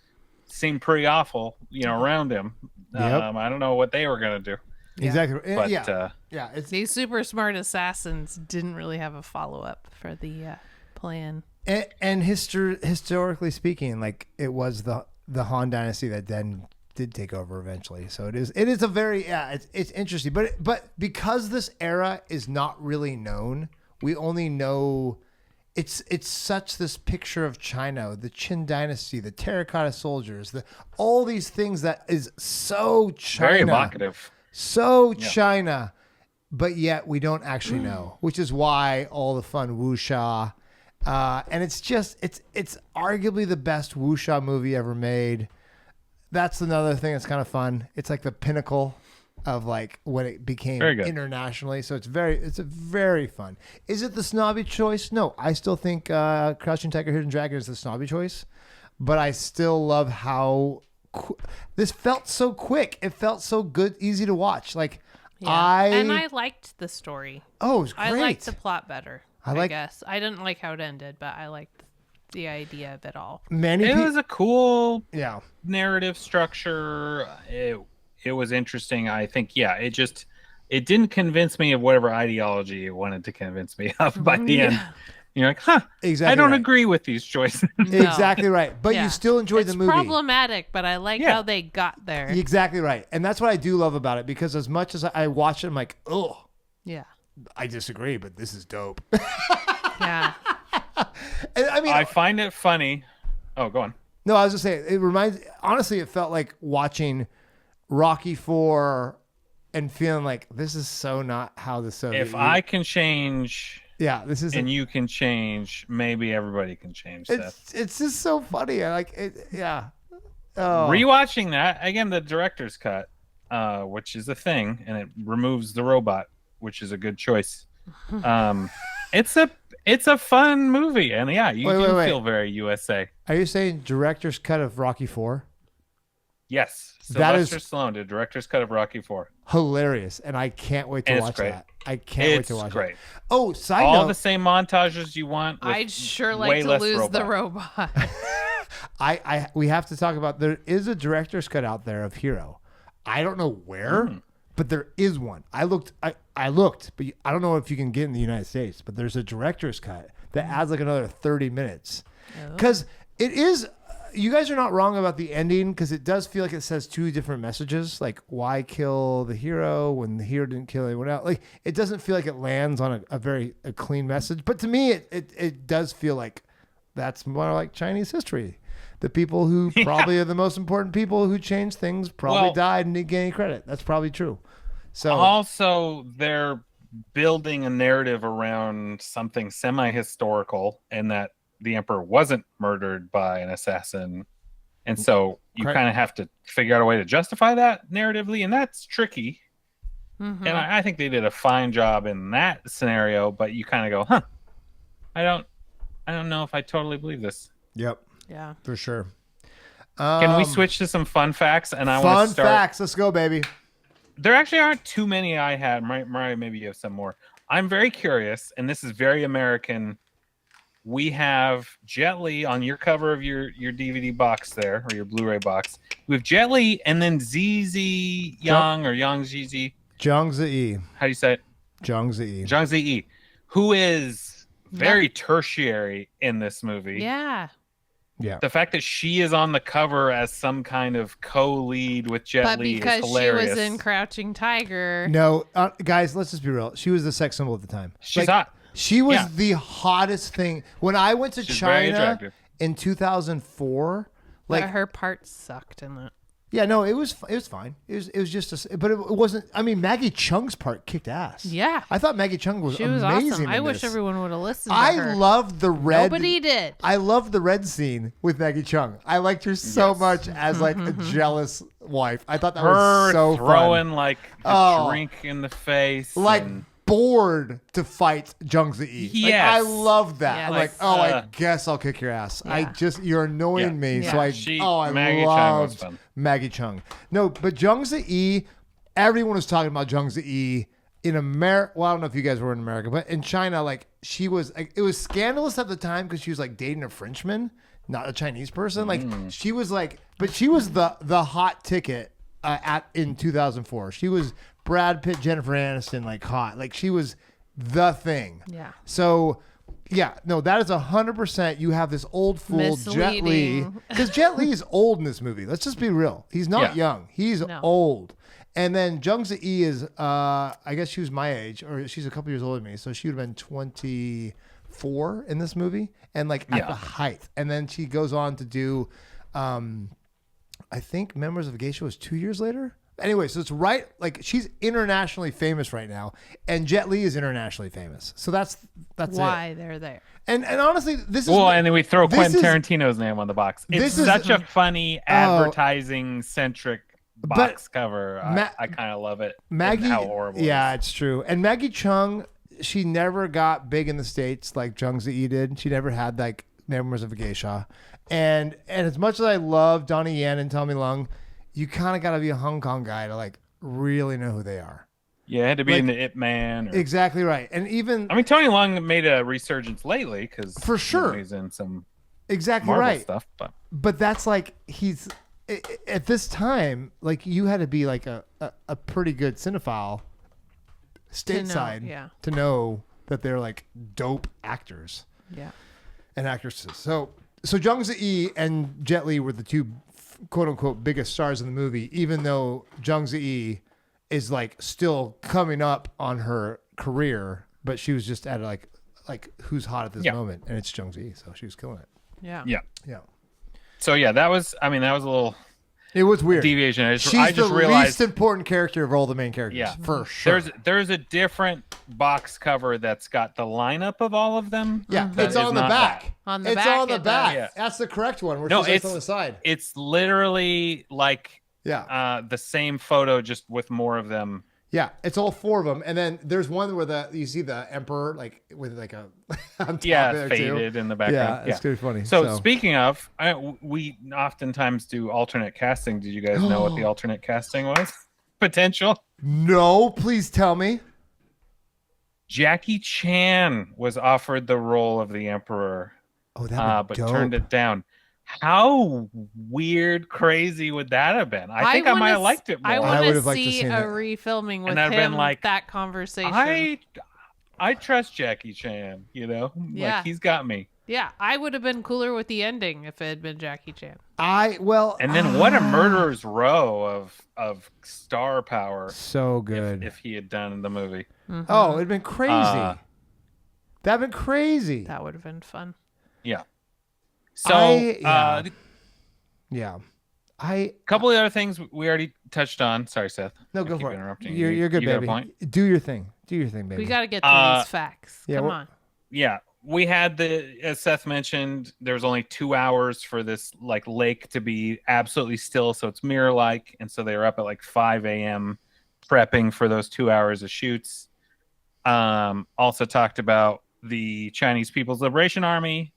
seem pretty awful, around him. Yep. I don't know what they were gonna do. Exactly. But these super smart assassins didn't really have a follow up for the plan. And historically speaking, like, it was the Han Dynasty that then did take over eventually. So it is a very it's interesting, but because this era is not really known, we only know it's such this picture of China, the Chin Dynasty, the terracotta soldiers, all these things that is so China, very evocative, China, but yet we don't actually know, which is why all the fun WuXia. And it's arguably the best wuxia movie ever made. That's another thing that's kind of fun. It's like the pinnacle of like when it became internationally. So it's very fun. Is it the snobby choice? No, I still think Crouching Tiger, Hidden Dragon is the snobby choice, but I still love how this felt so quick. It felt so good, easy to watch. Like I liked the story. Oh, it was great. I liked the plot better. I guess I didn't like how it ended, but I liked the idea of it all. It was a cool narrative structure. It was interesting. I think it didn't convince me of whatever ideology it wanted to convince me of by the end. You're like, exactly. I don't agree with these choices. No. Exactly right. But you still enjoyed the movie. It's problematic, but I like how they got there. Exactly right. And that's what I do love about it, because as much as I watch it, I'm like, oh. Yeah. I disagree, but this is dope. Yeah. I mean, I find it funny. Oh, go on. No, I was just saying, honestly, it felt like watching Rocky IV and feeling like this is so not how the Soviet If I can change, this is, and you can change, maybe everybody can change. Seth. It's just so funny. I like it. Yeah. Oh. Rewatching that again, the director's cut, which is a thing, and it removes the robot, which is a good choice. It's a fun movie, and yeah, you feel very USA. Are you saying director's cut of Rocky IV? Yes, Sylvester Stallone did director's cut of Rocky IV. Hilarious, and I can't wait to watch that. I can't wait to watch it. Oh, side note, all the same montages you want. I'd sure like to lose the robot. We have to talk about, there is a director's cut out there of Hero. I don't know where, but there is one. I looked, but I don't know if you can get in the United States, but there's a director's cut that adds like another 30 minutes. Because it is, you guys are not wrong about the ending, because it does feel like it says two different messages, like why kill the hero when the hero didn't kill anyone else. Like, it doesn't feel like it lands on a very clean message. But to me, it does feel like that's more like Chinese history. The people who probably are the most important people who changed things probably died and didn't get any credit. That's probably true. So also, they're building a narrative around something semi-historical, and that the emperor wasn't murdered by an assassin. And so you kind of have to figure out a way to justify that narratively, and that's tricky. And I think they did a fine job in that scenario, but you kind of go, I don't know if I totally believe this. Yep. Yeah, for sure. Can we switch to some fun facts? And I want to start. Fun facts. Let's go, baby. There actually aren't too many I had. Mariah, maybe you have some more. I'm very curious, and this is very American. We have Jet Li on your cover of your DVD box there, or your Blu-ray box. We have Jet Li and then ZZ Yang or Yang ZZ. Zhang Yi. How do you say it? Zhang Yi. Zhang Yi, who is very tertiary in this movie. Yeah. Yeah. The fact that she is on the cover as some kind of co-lead with Jet Li is hilarious. But because she was in Crouching Tiger. No, guys, let's just be real. She was the sex symbol at the time. She's hot. She was the hottest thing. When I went to China in 2004, like her part sucked in that. Yeah, no, it was fine. It was just but it wasn't. I mean, Maggie Chung's part kicked ass. Yeah, I thought Maggie Chung was amazing. Awesome. I wish everyone would have listened. To her. I loved the red. Nobody did. I loved the red scene with Maggie Chung. I liked her so much as like a jealous wife. I thought that was so throwing fun. Like a drink in the face, like. Bored to fight Zhang Yi. Yes. Like, I love that. Yes. I'm like, I guess I'll kick your ass. Yeah. You're annoying me. Yeah. So I loved Maggie Chung. No, but Zhang Yi, everyone was talking about Zhang Yi in America. Well, I don't know if you guys were in America, but in China, like she was, like, it was scandalous at the time because she was like dating a Frenchman, not a Chinese person. Like she was like, but she was the hot ticket in 2004. She was Brad Pitt, Jennifer Aniston, like hot. Like she was the thing. Yeah. So, yeah, no, that is 100%. You have this old fool Jet Li, because Jet Li is old in this movie. Let's just be real. He's not young. He's old. And then Zhang Yi is, I guess she was my age, or she's a couple years older than me, so she would have been 24 in this movie, and like at the height. And then she goes on to do, I think Memoirs of a Geisha was 2 years later. Anyway, so it's right, like she's internationally famous right now, and Jet Li is internationally famous. So that's why they're there. And honestly, this is and then we throw Quentin Tarantino's name on the box. It's such a funny advertising centric box cover. I kind of love it. Maggie, how horrible. Yeah, it's true. And Maggie Chung, she never got big in the States like Zhang Yi did. She never had like Memoirs of a Geisha. And as much as I love Donnie Yen and Tommy Leung, you kind of got to be a Hong Kong guy to like really know who they are. Yeah, it had to be in the Ip Man. Exactly right. And even Tony Leung made a resurgence lately because for sure he's in some Marvel stuff. But that's like he's at this time, like you had to be like a pretty good cinephile stateside to know that they're like dope actors. Yeah. And actresses. So Zhang Yi and Jet Li were the two quote unquote biggest stars in the movie, even though Zhang Yi is like still coming up on her career, but she was just at like who's hot at this moment, and it's Zhang Yi, so she was killing it. Yeah. Yeah. So yeah, that was a little It was weird. deviation. I She's just the realized, least important character of all the main characters. Yeah. For sure. There's a different box cover that's got the lineup of all of them. Yeah, that it's is on the not back. that. On the It's back, on the it back. does. That's the correct one. Where No, she's on the side. It's literally like Yeah. the same photo, just with more of them. Yeah, it's all 4 of them, and then there's one where you see the emperor like with like a on top there Faded too. in the background. Yeah, it's gonna be funny. So speaking of, we oftentimes do alternate casting. Did you guys know what the alternate casting was? Potential. No, please tell me. Jackie Chan was offered the role of the emperor, Oh, that but dope. turned it down. How weird, crazy would that have been? I think I might have liked it more. I would want have to liked to see seen a it. refilming with And I've been him. like, That conversation. I trust Jackie Chan, Yeah. like he's got me. Yeah, I would have been cooler with the ending if it had been Jackie Chan. And then what a murderer's row of star power So good. if he had done the movie. Mm-hmm. Oh, it'd been crazy. That'd been crazy. That would have been fun. Yeah. So Yeah. a couple of other things we already touched on. Sorry, Seth. No, I go keep for it. interrupting You're good, you got a baby. point? Do your thing. Do your thing, baby. We got to get through these facts. yeah, Come we're- on. Yeah. We had as Seth mentioned, there was only 2 hours for this like lake to be absolutely still, so it's mirror-like, and so they were up at like 5 a.m. prepping for those 2 hours of shoots. Also talked about the Chinese People's Liberation Army.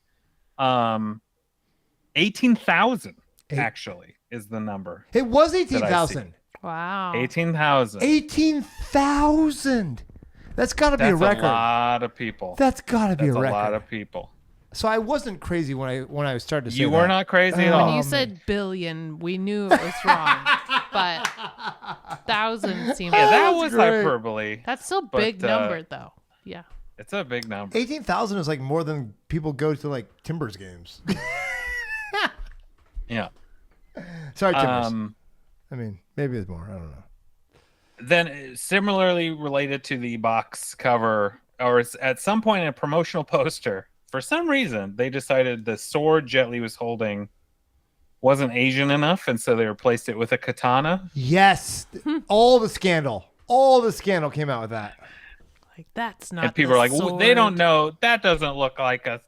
18,000 actually is the number. It was that I 18,000. Wow. 18,000. 18,000. That's got to be a record. That's a lot of people. That's got to be That's a record. a lot of people. So I wasn't crazy when I started to say You that. were not crazy at all. When you said billion, we knew it was wrong. But 1,000 seems. Yeah, that That's was great. hyperbole. That's still big number, though. Yeah. It's a big number. 18,000 is like more than people go to like Timbers games. Yeah. Sorry, Timbers. I mean, maybe it's more. I don't know. Then similarly related to the box cover, or at some point in a promotional poster, for some reason they decided the sword Jet Li was holding wasn't Asian enough, and so they replaced it with a katana. Yes. All the scandal came out with that. Like, that's not. And people are like, sword. they don't know. That doesn't look like a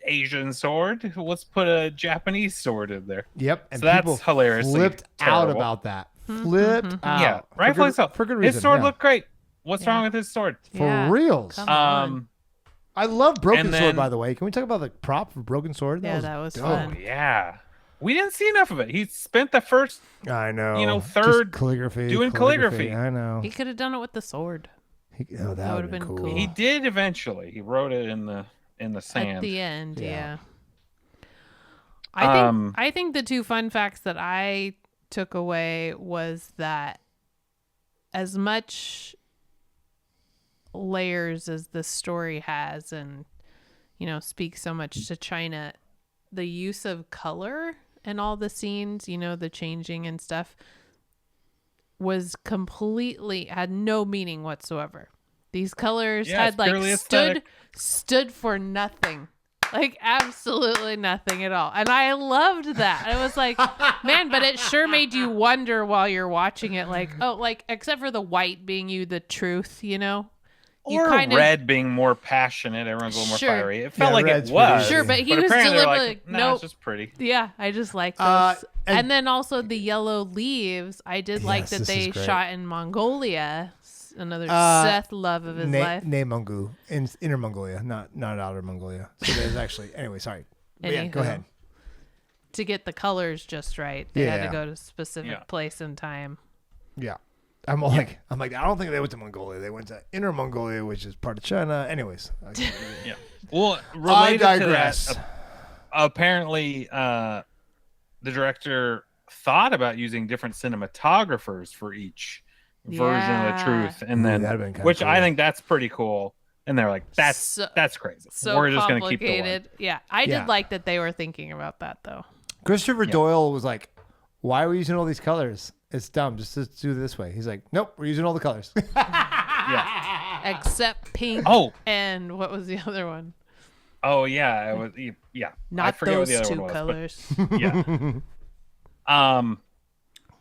Asian sword. Let's put a Japanese sword in there. Yep. And So that's people hilariously flipped out terrible. about that. Flipped out. Yeah, rightfully so. For good reason. His sword yeah. looked great. What's wrong with his sword? For Yeah, reals. come on. I love Broken And Sword, then- by the way. Can we talk about the prop for Broken Sword? Yeah, that was dope. fun. Yeah. We didn't see enough of it. He spent the first I know. Just third calligraphy. doing calligraphy. I know. He could have done it with the sword That would have been cool. He did eventually. He wrote it in the sand. at the end. Yeah. Yeah. I think the 2 fun facts that I took away was that as much layers as the story has, and speaks so much to China, the use of color in all the scenes, the changing and stuff, was completely had no meaning whatsoever. These colors had like stood for nothing. Like absolutely nothing at all. And I loved that. I was like, man, but it sure made you wonder while you're watching it, like, oh, like except for the white being the truth, Or red being more passionate, everyone's a little more Sure. fiery. It felt Yeah, like red's it was. pretty Sure, but he was apparently they're deliberately like, nah, nope. it's just pretty. Yeah, I just like those. and- And then also the yellow leaves. I did like Yes, that this they is great. shot in Mongolia. Another Seth love of his life. Mungu in Inner Mongolia, not Outer Mongolia. So there's actually anyway. Sorry. But yeah, go Anywho. ahead. To get the colors just right, they had Yeah. to go to a specific place and time. Yeah. I'm like, I don't think they went to Mongolia. They went to Inner Mongolia, which is part of China. Anyways. Yeah. Well, I related to digress. that, apparently the director thought about using different cinematographers for each version of the truth, and then that'd been kinda which cool. I think that's pretty cool. And they're like, that's crazy. So We're just gonna keep the one. complicated. Yeah, I Yeah. did like that they were thinking about that though. Christopher Doyle was like, "Why are we using all these colors? It's dumb. Just do it this way." He's like, "Nope, we're using all the colors." Yeah. Except pink. Oh. And what was the other one? Oh yeah, it was. Yeah, I Not forget what those the other two one was, colors. but yeah.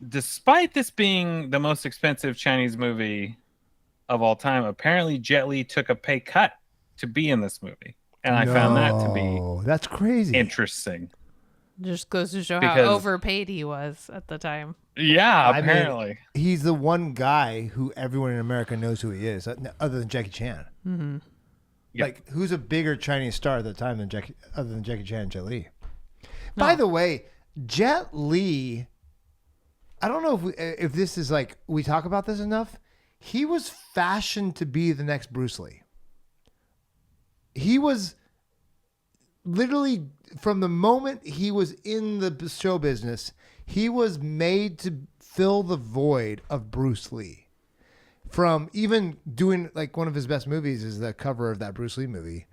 Despite this being the most expensive Chinese movie of all time, apparently Jet Li took a pay cut to be in this movie, and I found that to be that's crazy. interesting. Just goes to show Because- how overpaid he was at the time. Yeah, I mean, apparently. he's the one guy who everyone in America knows who he is, other than Jackie Chan. Mm-hmm. Yep. Like, who's a bigger Chinese star at the time than other than Jackie Chan and Jet Li? By the way, Jet Li, I don't know if this is like, we talk about this enough. He was fashioned to be the next Bruce Lee. He was literally, from the moment he was in the show business, he was made to fill the void of Bruce Lee. From even doing, like, one of his best movies is the cover of that Bruce Lee movie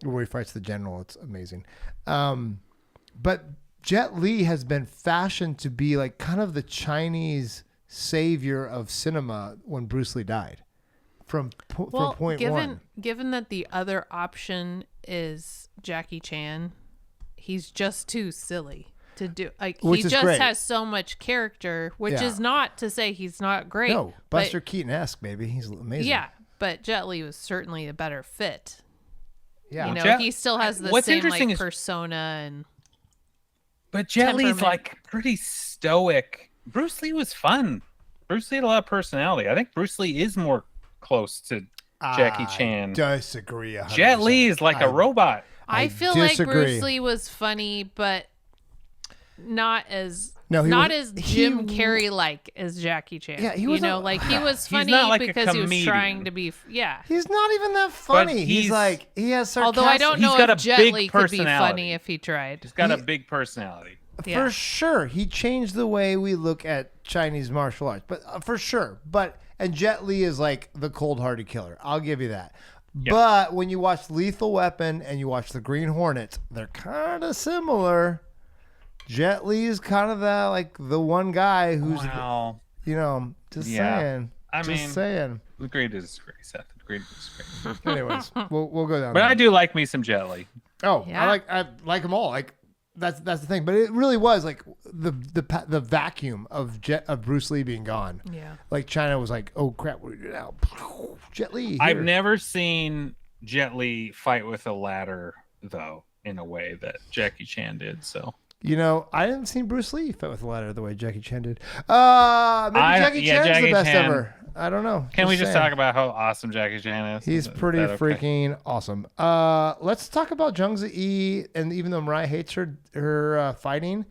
where he fights the general. It's amazing. But Jet Li has been fashioned to be like kind of the Chinese savior of cinema when Bruce Lee died. From point one. Given that the other option is Jackie Chan, he's just too silly to do. Like, Which he is just great. has so much character, which Yeah. is not to say he's not great. No, but- Buster Keaton-esque, baby. He's amazing. Yeah, but Jet Li was certainly a better fit. Yeah. You know, Jet- he still has the what's same interesting like is- persona and But Jet Li's temperament. like pretty stoic. Bruce Lee was fun. Bruce Lee had a lot of personality. I think Bruce Lee is more close to Jackie Chan. Disagree. 100%. Jet Li is like a robot. I feel like disagree. Bruce Lee was funny, but not as No, he not was- as Jim Carrey like as Jackie Chan. Yeah, he you was know, a- like he was He's funny not like a because he was comedian. trying to be. Yeah. He's not even that funny. He's he's- like, he has sarcastic. Although I don't know He's got if a Jet big Li could be personality. funny if he tried. He's got a He- big personality. Yeah. For sure. He changed the way we look at Chinese martial arts, but for sure. And Jet Li is like the cold-hearted killer. I'll give you that. Yep. But when you watch Lethal Weapon and you watch The Green Hornet, they're kind of similar. Jet Li is kind of the one guy who's, Wow. just Yeah. saying. I mean- just saying. Agree to disagree, Seth. Agree to disagree. Anyways, we'll go down. But there. I do like me some Jet Li. Oh, Yeah. I like them all. Like that's the thing. But it really was like the vacuum of Bruce Lee being gone. Yeah. Like China was like, oh crap, what do we do now? Jet Li. Here. I've never seen Jet Li fight with a ladder, though, in a way that Jackie Chan did. So I didn't see Bruce Lee fight with a ladder the way Jackie Chan did. Maybe Jackie Chan's Jackie the best Chan. ever. I don't know. can we just saying. talk about how awesome Jackie Chan is? He's Is pretty that okay? freaking awesome. Let's talk about Zhang Yi, and even though Mariah hates her fighting,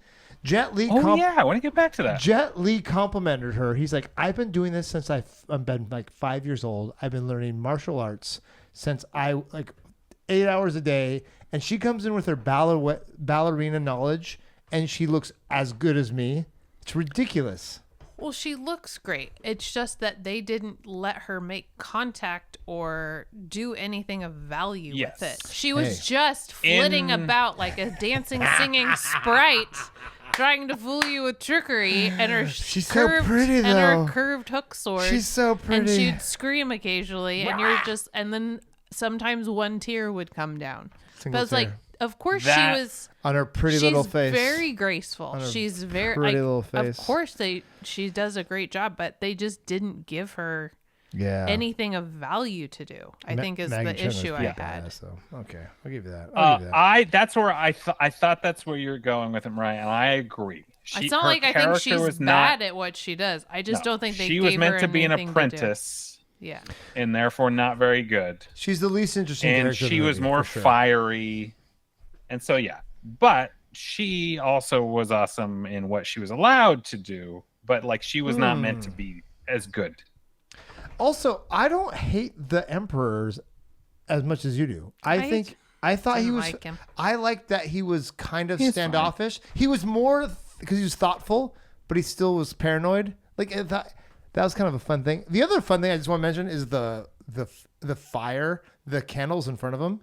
Jet Li. Oh yeah, I want to get back to that. Jet Li complimented her. He's like, I've been doing this since I've been like 5 years old. I've been learning martial arts since I like 8 hours a day. And she comes in with her ballerina knowledge, and she looks as good as me. It's ridiculous. Well, she looks great. It's just that they didn't let her make contact or do anything of value Yes. with it. She was Hey. just flitting In- about like a dancing, singing sprite, trying to fool you with trickery, and her She's so curved pretty, and her though. curved hook sword. She's so And pretty. she'd scream occasionally, and you're just, and then sometimes one tear would come down. Single but it's like, tear. of course That- she was. On her pretty She's little face. very graceful. On her She's very pretty like, little face. Of course, she does a great job, but they just didn't give her yeah. anything of value to do. I think is Maggie the Chen was issue I pretty had. badass, though. Okay, I'll give you that. I'll give you that. That's where I thought that's where you're going with it, Mariah, and I agree. It's not her like I think character she's was bad not- at what she does. I just no, don't think they she gave was meant her to be an anything to do. apprentice Yeah, and therefore not very good. She's the least interesting And character. in she the was movie, more for sure. fiery, and so yeah. But she also was awesome in what she was allowed to do. But like she was not meant to be as good. Also, I don't hate the emperors as much as you do. I thought he didn't was. like him. I liked that he was kind of He's standoffish. He was more because he was thoughtful, but he still was paranoid. Like that was kind of a fun thing. The other fun thing I just want to mention is the fire, the candles in front of him.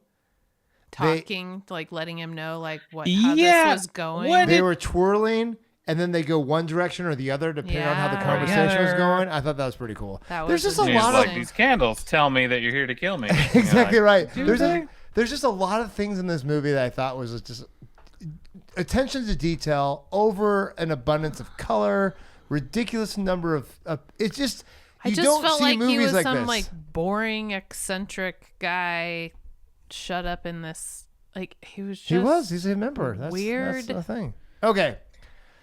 talking, like letting him know like how Yeah, this was going. what They were twirling, and then they go one direction or the other depending on how the Yeah. conversation was Together. going. I thought that was pretty cool. That There's was just a She was lot like, of these candles tell me that you're here to kill me. And you're exactly like, right. "Do There's they?" there's just a lot of things in this movie that I thought was just attention to detail, over an abundance of color, ridiculous number of it's just I you just don't felt see like he movies was like some this. like boring, eccentric guy shut up in this. Like he was just he's a member. That's weird. the thing. Okay.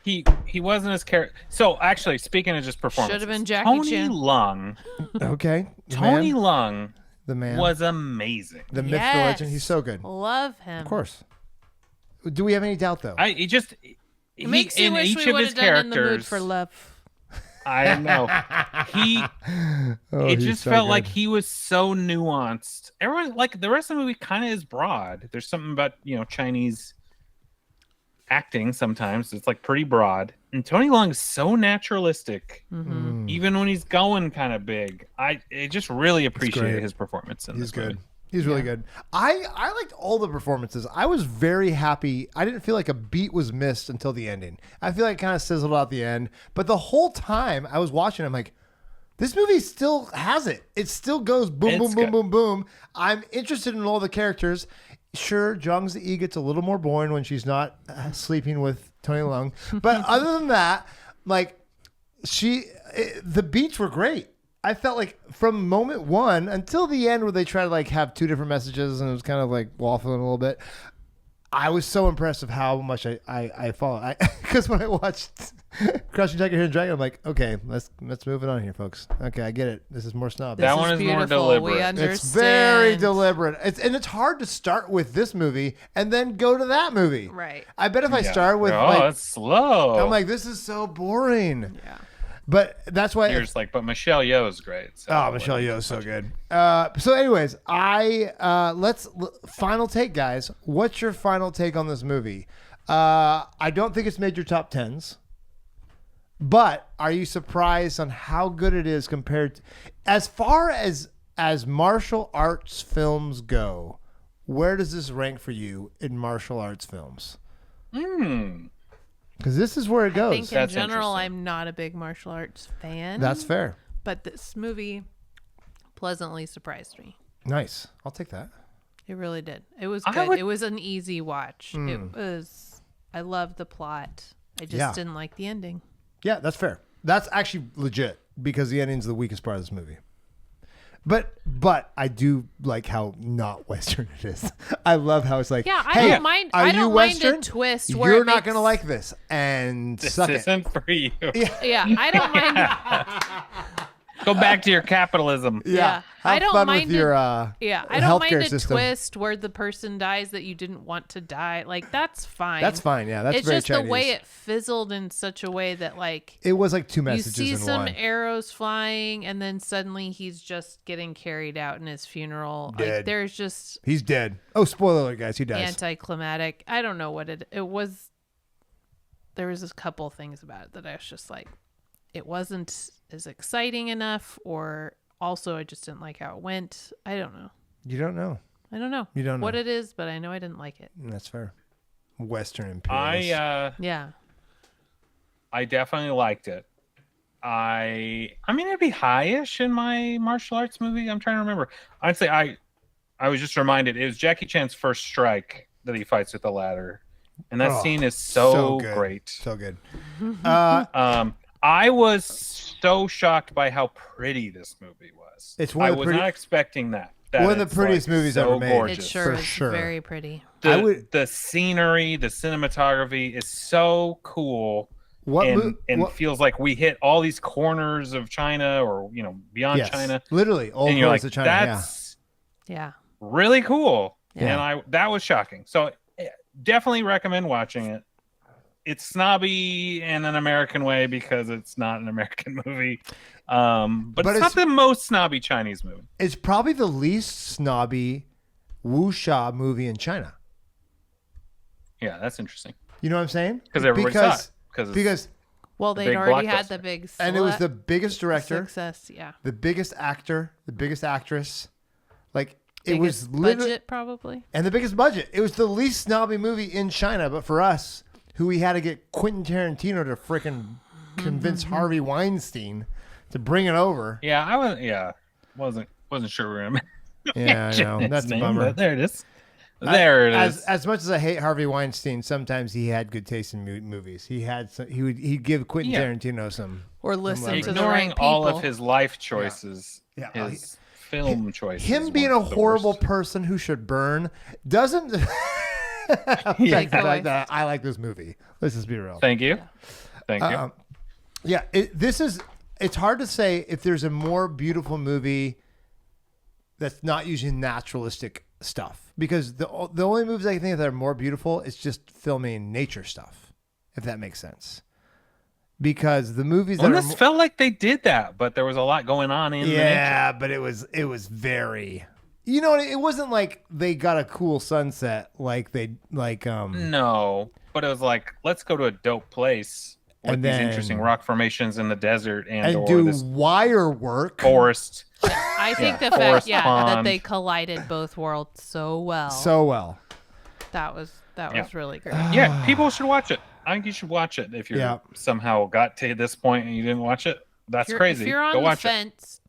He wasn't as character. So actually, speaking of just performance, Should have been Jackie Tony Chan. Lung. Okay. Tony Lung the man was amazing. the myth, the legend. He's so good. Love him. Of course. Do we have any doubt though? It makes you in wish each we of would his have done In the Mood characters. for Love. I know. It he's just so felt good. like he was so nuanced. Everyone, like the rest of the movie, kind of is broad. There's something about Chinese acting sometimes it's like pretty broad, and Tony Leung's so naturalistic, even when he's going kind of big. I just really appreciated his performance. He's good. He's really good. I liked all the performances. I was very happy. I didn't feel like a beat was missed until the ending. I feel like it kind of sizzled out the end. But the whole time I was watching, I'm like, this movie still has it. It still goes boom, boom, boom, boom, boom. I'm interested in all the characters. Sure, Zhang Yi gets a little more boring when she's not sleeping with Tony Leung. But other than that, like, the beats were great. I felt like from moment one until the end where they try to like have two different messages and it was kind of like waffling a little bit. I was so impressed of how much I followed. Because when I watched Crouching Tiger, Hidden Dragon, I'm like, okay, let's move it on here, folks. Okay, I get it. This is more Snob. That one is more deliberate. We understand. It's very deliberate. It's hard to start with this movie and then go to that movie. Right. I bet if I start with it's slow. I'm like, this is so boring. Yeah. But that's why You're just like, but Michelle Yeoh's great. So Michelle Yeoh's so good. So, anyways, let's final take, guys. What's your final take on this movie? I don't think it's made your top 10s, but are you surprised on how good it is compared to, as far as martial arts films go? Where does this rank for you in martial arts films? Because this is where it goes. I think in general, I'm not a big martial arts fan. That's fair. But this movie pleasantly surprised me. Nice. I'll take that. It really did. It was good. It was an easy watch. Hmm. It was. I loved the plot. I just didn't like the ending. Yeah, that's fair. That's actually legit because the ending's the weakest part of this movie. But I do like how not Western it is. I love how it's like, Yeah, I hey, don't mind. Are I you don't Western? mind a twist where You're it not makes- going to like this, and This suck it. isn't for you. Yeah, I don't mind. Go back to your capitalism. Yeah. Have I don't fun mind with your Yeah, I don't mind healthcare a system. twist where the person dies that you didn't want to die. Like that's fine. That's fine. Yeah, that's it's very just Chinese. the way it fizzled in such a way that like It was like two you messages see in some one. arrows flying and then suddenly he's just getting carried out in his funeral. Dead. Like there's just He's dead. Oh, spoiler alert, guys. He dies. anticlimactic. I don't know what it was. There was a couple things about it that I was just like, it wasn't as exciting enough, or also I just didn't like how it went. I don't know. You don't know. I don't know. You don't know what it is, but I know I didn't like it. That's fair. Western imperialist. Yeah. I definitely liked it. I mean, it'd be high-ish in my martial arts movie. I'm trying to remember. I'd say I was just reminded it was Jackie Chan's first strike that he fights with the ladder, and that scene is so good. great. So good. I was so shocked by how pretty this movie was. It's one I of the was pretty- not expecting that. One of the prettiest movies so ever made. Gorgeous. It sure For is sure. very pretty. The scenery, the cinematography is so cool. And feels like we hit all these corners of China, or beyond China. Literally all And you're corners like, of China. that's Yeah. really cool. Yeah. And that was shocking. So definitely recommend watching it. It's snobby in an American way because it's not an American movie. But it's not the most snobby Chinese movie. It's probably the least snobby wuxia movie in China. Yeah, that's interesting. You know what I'm saying? Because everybody saw it. Because Well, the they'd big already had blockbuster. the big and it was the biggest director, success. Yeah. the biggest actor, the biggest actress. Like it Biggest was literally budget probably. and the biggest budget. It was the least snobby movie in China, but for us, who we had to get Quentin Tarantino to freaking convince Harvey Weinstein to bring it over. Yeah, wasn't sure we were gonna Yeah, I know. mention That's his a name, bummer. but there it is. There it is. As much as I hate Harvey Weinstein, sometimes he had good taste in movies. He'd give Quentin Tarantino some. Or listen to the Ignoring right people. all of his life choices, Yeah. his film choices. Him being a horrible person who should burn doesn't. I like this movie. Let's just be real. Thank you. Thank you. Yeah, it's hard to say if there's a more beautiful movie that's not using naturalistic stuff, because the only movies I can think of that are more beautiful is just filming nature stuff, if that makes sense. Because the movies this felt like they did that, but there was a lot going on in the nature. Yeah, but it was very, it wasn't like they got a cool sunset No, but it was like, let's go to a dope place with these interesting rock formations in the desert and do this wire work forest. I think the fact, that they collided both worlds so well. That was really great. Yeah, people should watch it. I think you should watch it if you somehow got to this point and you didn't watch it. That's crazy. If you're on Go the watch fence,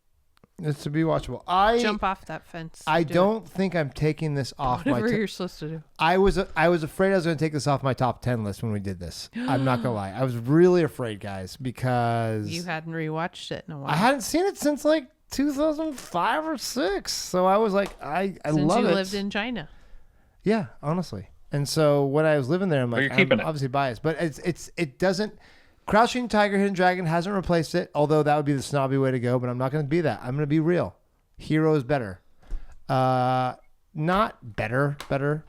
it's to be watchable. jump off that fence. I don't think I'm taking this off whatever you're supposed to do. I was afraid I was going to take this off my top 10 list when we did this. I'm not going to lie. I was really afraid, guys, because you hadn't rewatched it in a while. I hadn't seen it since like 2005 or 6. So I was like, I love it. Since you lived in China. Yeah, honestly. And so when I was living there, I'm like, I'm obviously biased, but it doesn't. Crouching Tiger, Hidden Dragon hasn't replaced it, although that would be the snobby way to go. But I'm not going to be that. I'm going to be real. Hero is better, not better,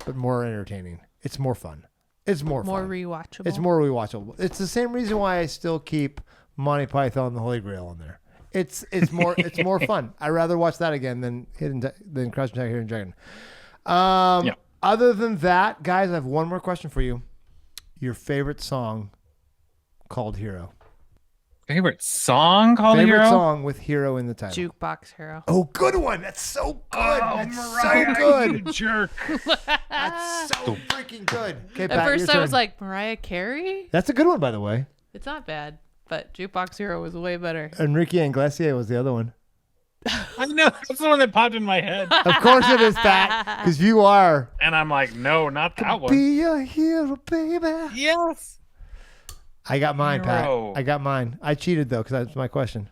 but more entertaining. It's more fun. It's more fun. Rewatchable. It's more rewatchable. It's the same reason why I still keep Monty Python and the Holy Grail on there. It's more fun. I'd rather watch that again than Crouching Tiger, Hidden Dragon. Other than that, guys, I have one more question for you. Your favorite song called Hero. Favorite song called Hero? Favorite song with Hero in the title. Jukebox Hero. Oh, good one. That's so good. That's Mariah, so good. you jerk. That's so freaking good. Okay, Pat, At first your I was turn. like, Mariah Carey? That's a good one, by the way. It's not bad, but Jukebox Hero was way better. Enrique Iglesias was the other one. I know. That's the one that popped in my head. Of course it is, Pat, because you are. And I'm like, no, not that one. Be a hero, baby. Yes. I got mine, Hero. Pat. I got mine. I cheated, though, because that's my question.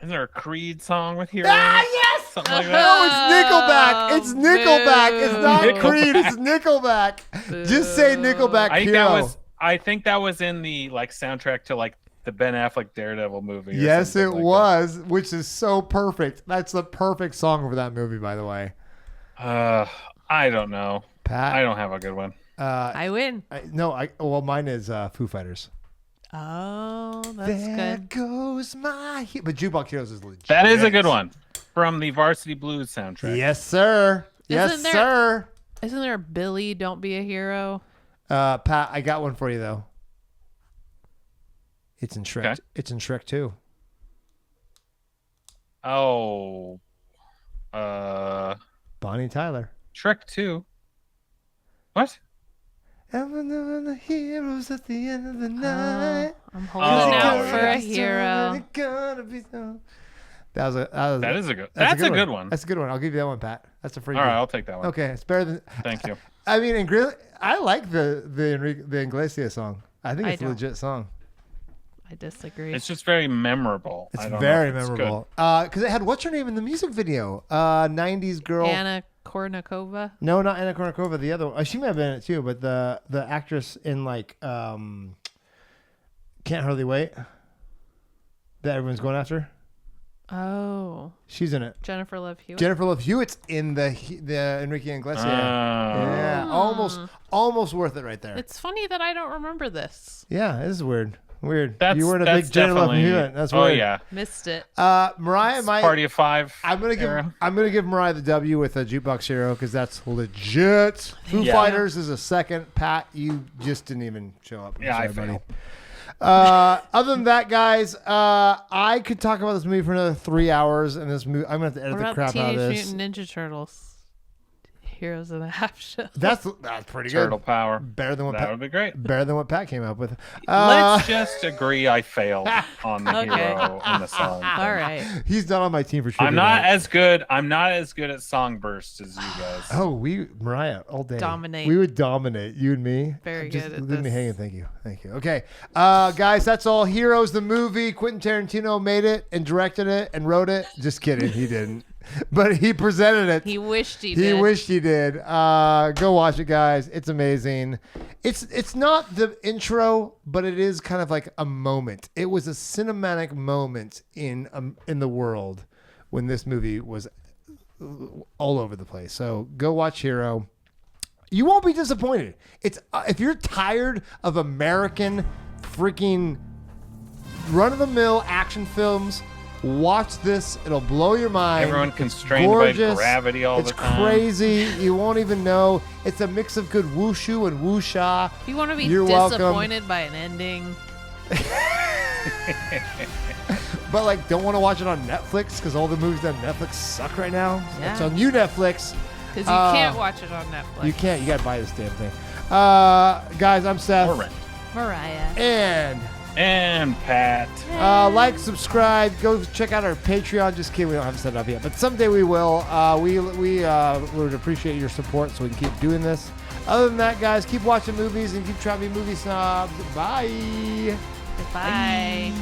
Is there a Creed song with Hero? Yes! Something like No, that? it's Nickelback. It's Nickelback. Boo. It's not Nickelback. Creed. It's Nickelback. Just say Nickelback, I think that was in the soundtrack to the Ben Affleck Daredevil movie. Yes, it like was, which is so perfect. That's the perfect song for that movie, by the way. I don't know. Pat, I don't have a good one. I win. Mine is Foo Fighters. Oh, that's There good. goes my but Jukebox Heroes is legit. That is a good one from the Varsity Blues soundtrack. Yes, sir. Sir. Isn't there a Billy Don't Be a Hero? Pat, I got one for you though. It's in Shrek. Okay. It's in Shrek 2. Oh. Bonnie Tyler. Shrek 2. What? And when the heroes at the end of the night. I'm holding out for a yeah. hero. That is a good. That's a good one. That's a good one. I'll give you that one, Pat. That's a free. All right, I'll take that one. Okay, it's better than. Thank you. I mean, I like the Iglesias song. I think it's a legit song. I disagree. It's just very memorable. It's very memorable. Because it had what's her name in the music video? 90s girl. Anna Kournikova. No, not Anna Kournikova. The other one. She may have been in it too, but the actress in Can't Hardly Wait that everyone's going after. Oh, she's in it. Jennifer Love Hewitt. Jennifer Love Hewitt's in the Enrique Iglesias. Yeah, almost worth it right there. It's funny that I don't remember this. Yeah, it is weird. Weird. That's, you weren't a big Jennifer Love Hewitt. That's weird. Oh yeah, missed it. Mariah, Party of Five. I'm gonna give Mariah the W with a Jukebox Hero because that's legit. Foo Fighters is a second. Pat, you just didn't even show up. Yeah, I failed. Other than that, guys, I could talk about this movie for another 3 hours, and this movie I'm gonna have to edit the crap out of this. Teenage Mutant Ninja Turtles? heroes in a half shell. That's pretty good. Turtle power. Better than what That would be great. Better than what Pat came up with. Let's just agree I failed on the hero and the song. All right. He's not on my team for sure. I'm not as good at song bursts as you guys. Oh, Mariah all day. Dominate. We would dominate, you and me. Very Just good at leave me this. hanging. Thank you. Okay, guys, that's all. Heroes, the movie. Quentin Tarantino made it and directed it and wrote it. Just kidding, he didn't. But he presented it. He wished he did. He wished he did. Go watch it, guys. It's amazing. It's not the intro, but it is kind of like a moment. It was a cinematic moment in the world when this movie was all over the place. So go watch Hero. You won't be disappointed. It's if you're tired of American freaking run-of-the-mill action films, watch this. It'll blow your mind. Everyone constrained by gravity all the time. It's crazy. You won't even know. It's a mix of good wushu and wuxia. If you want to be You're disappointed by an ending, but like don't want to watch it on Netflix because all the movies on Netflix suck right now. Yeah. It's on you, Netflix. because you can't watch it on Netflix. You can't. You got to buy this damn thing. Guys, I'm Seth. Or rent. Mariah. And Pat. Like, subscribe, go check out our Patreon. Just kidding, we don't have it set up yet, but someday we will. We would appreciate your support so we can keep doing this. Other than that, guys, keep watching movies and keep trying to be movie snobs. Bye. Goodbye. Bye.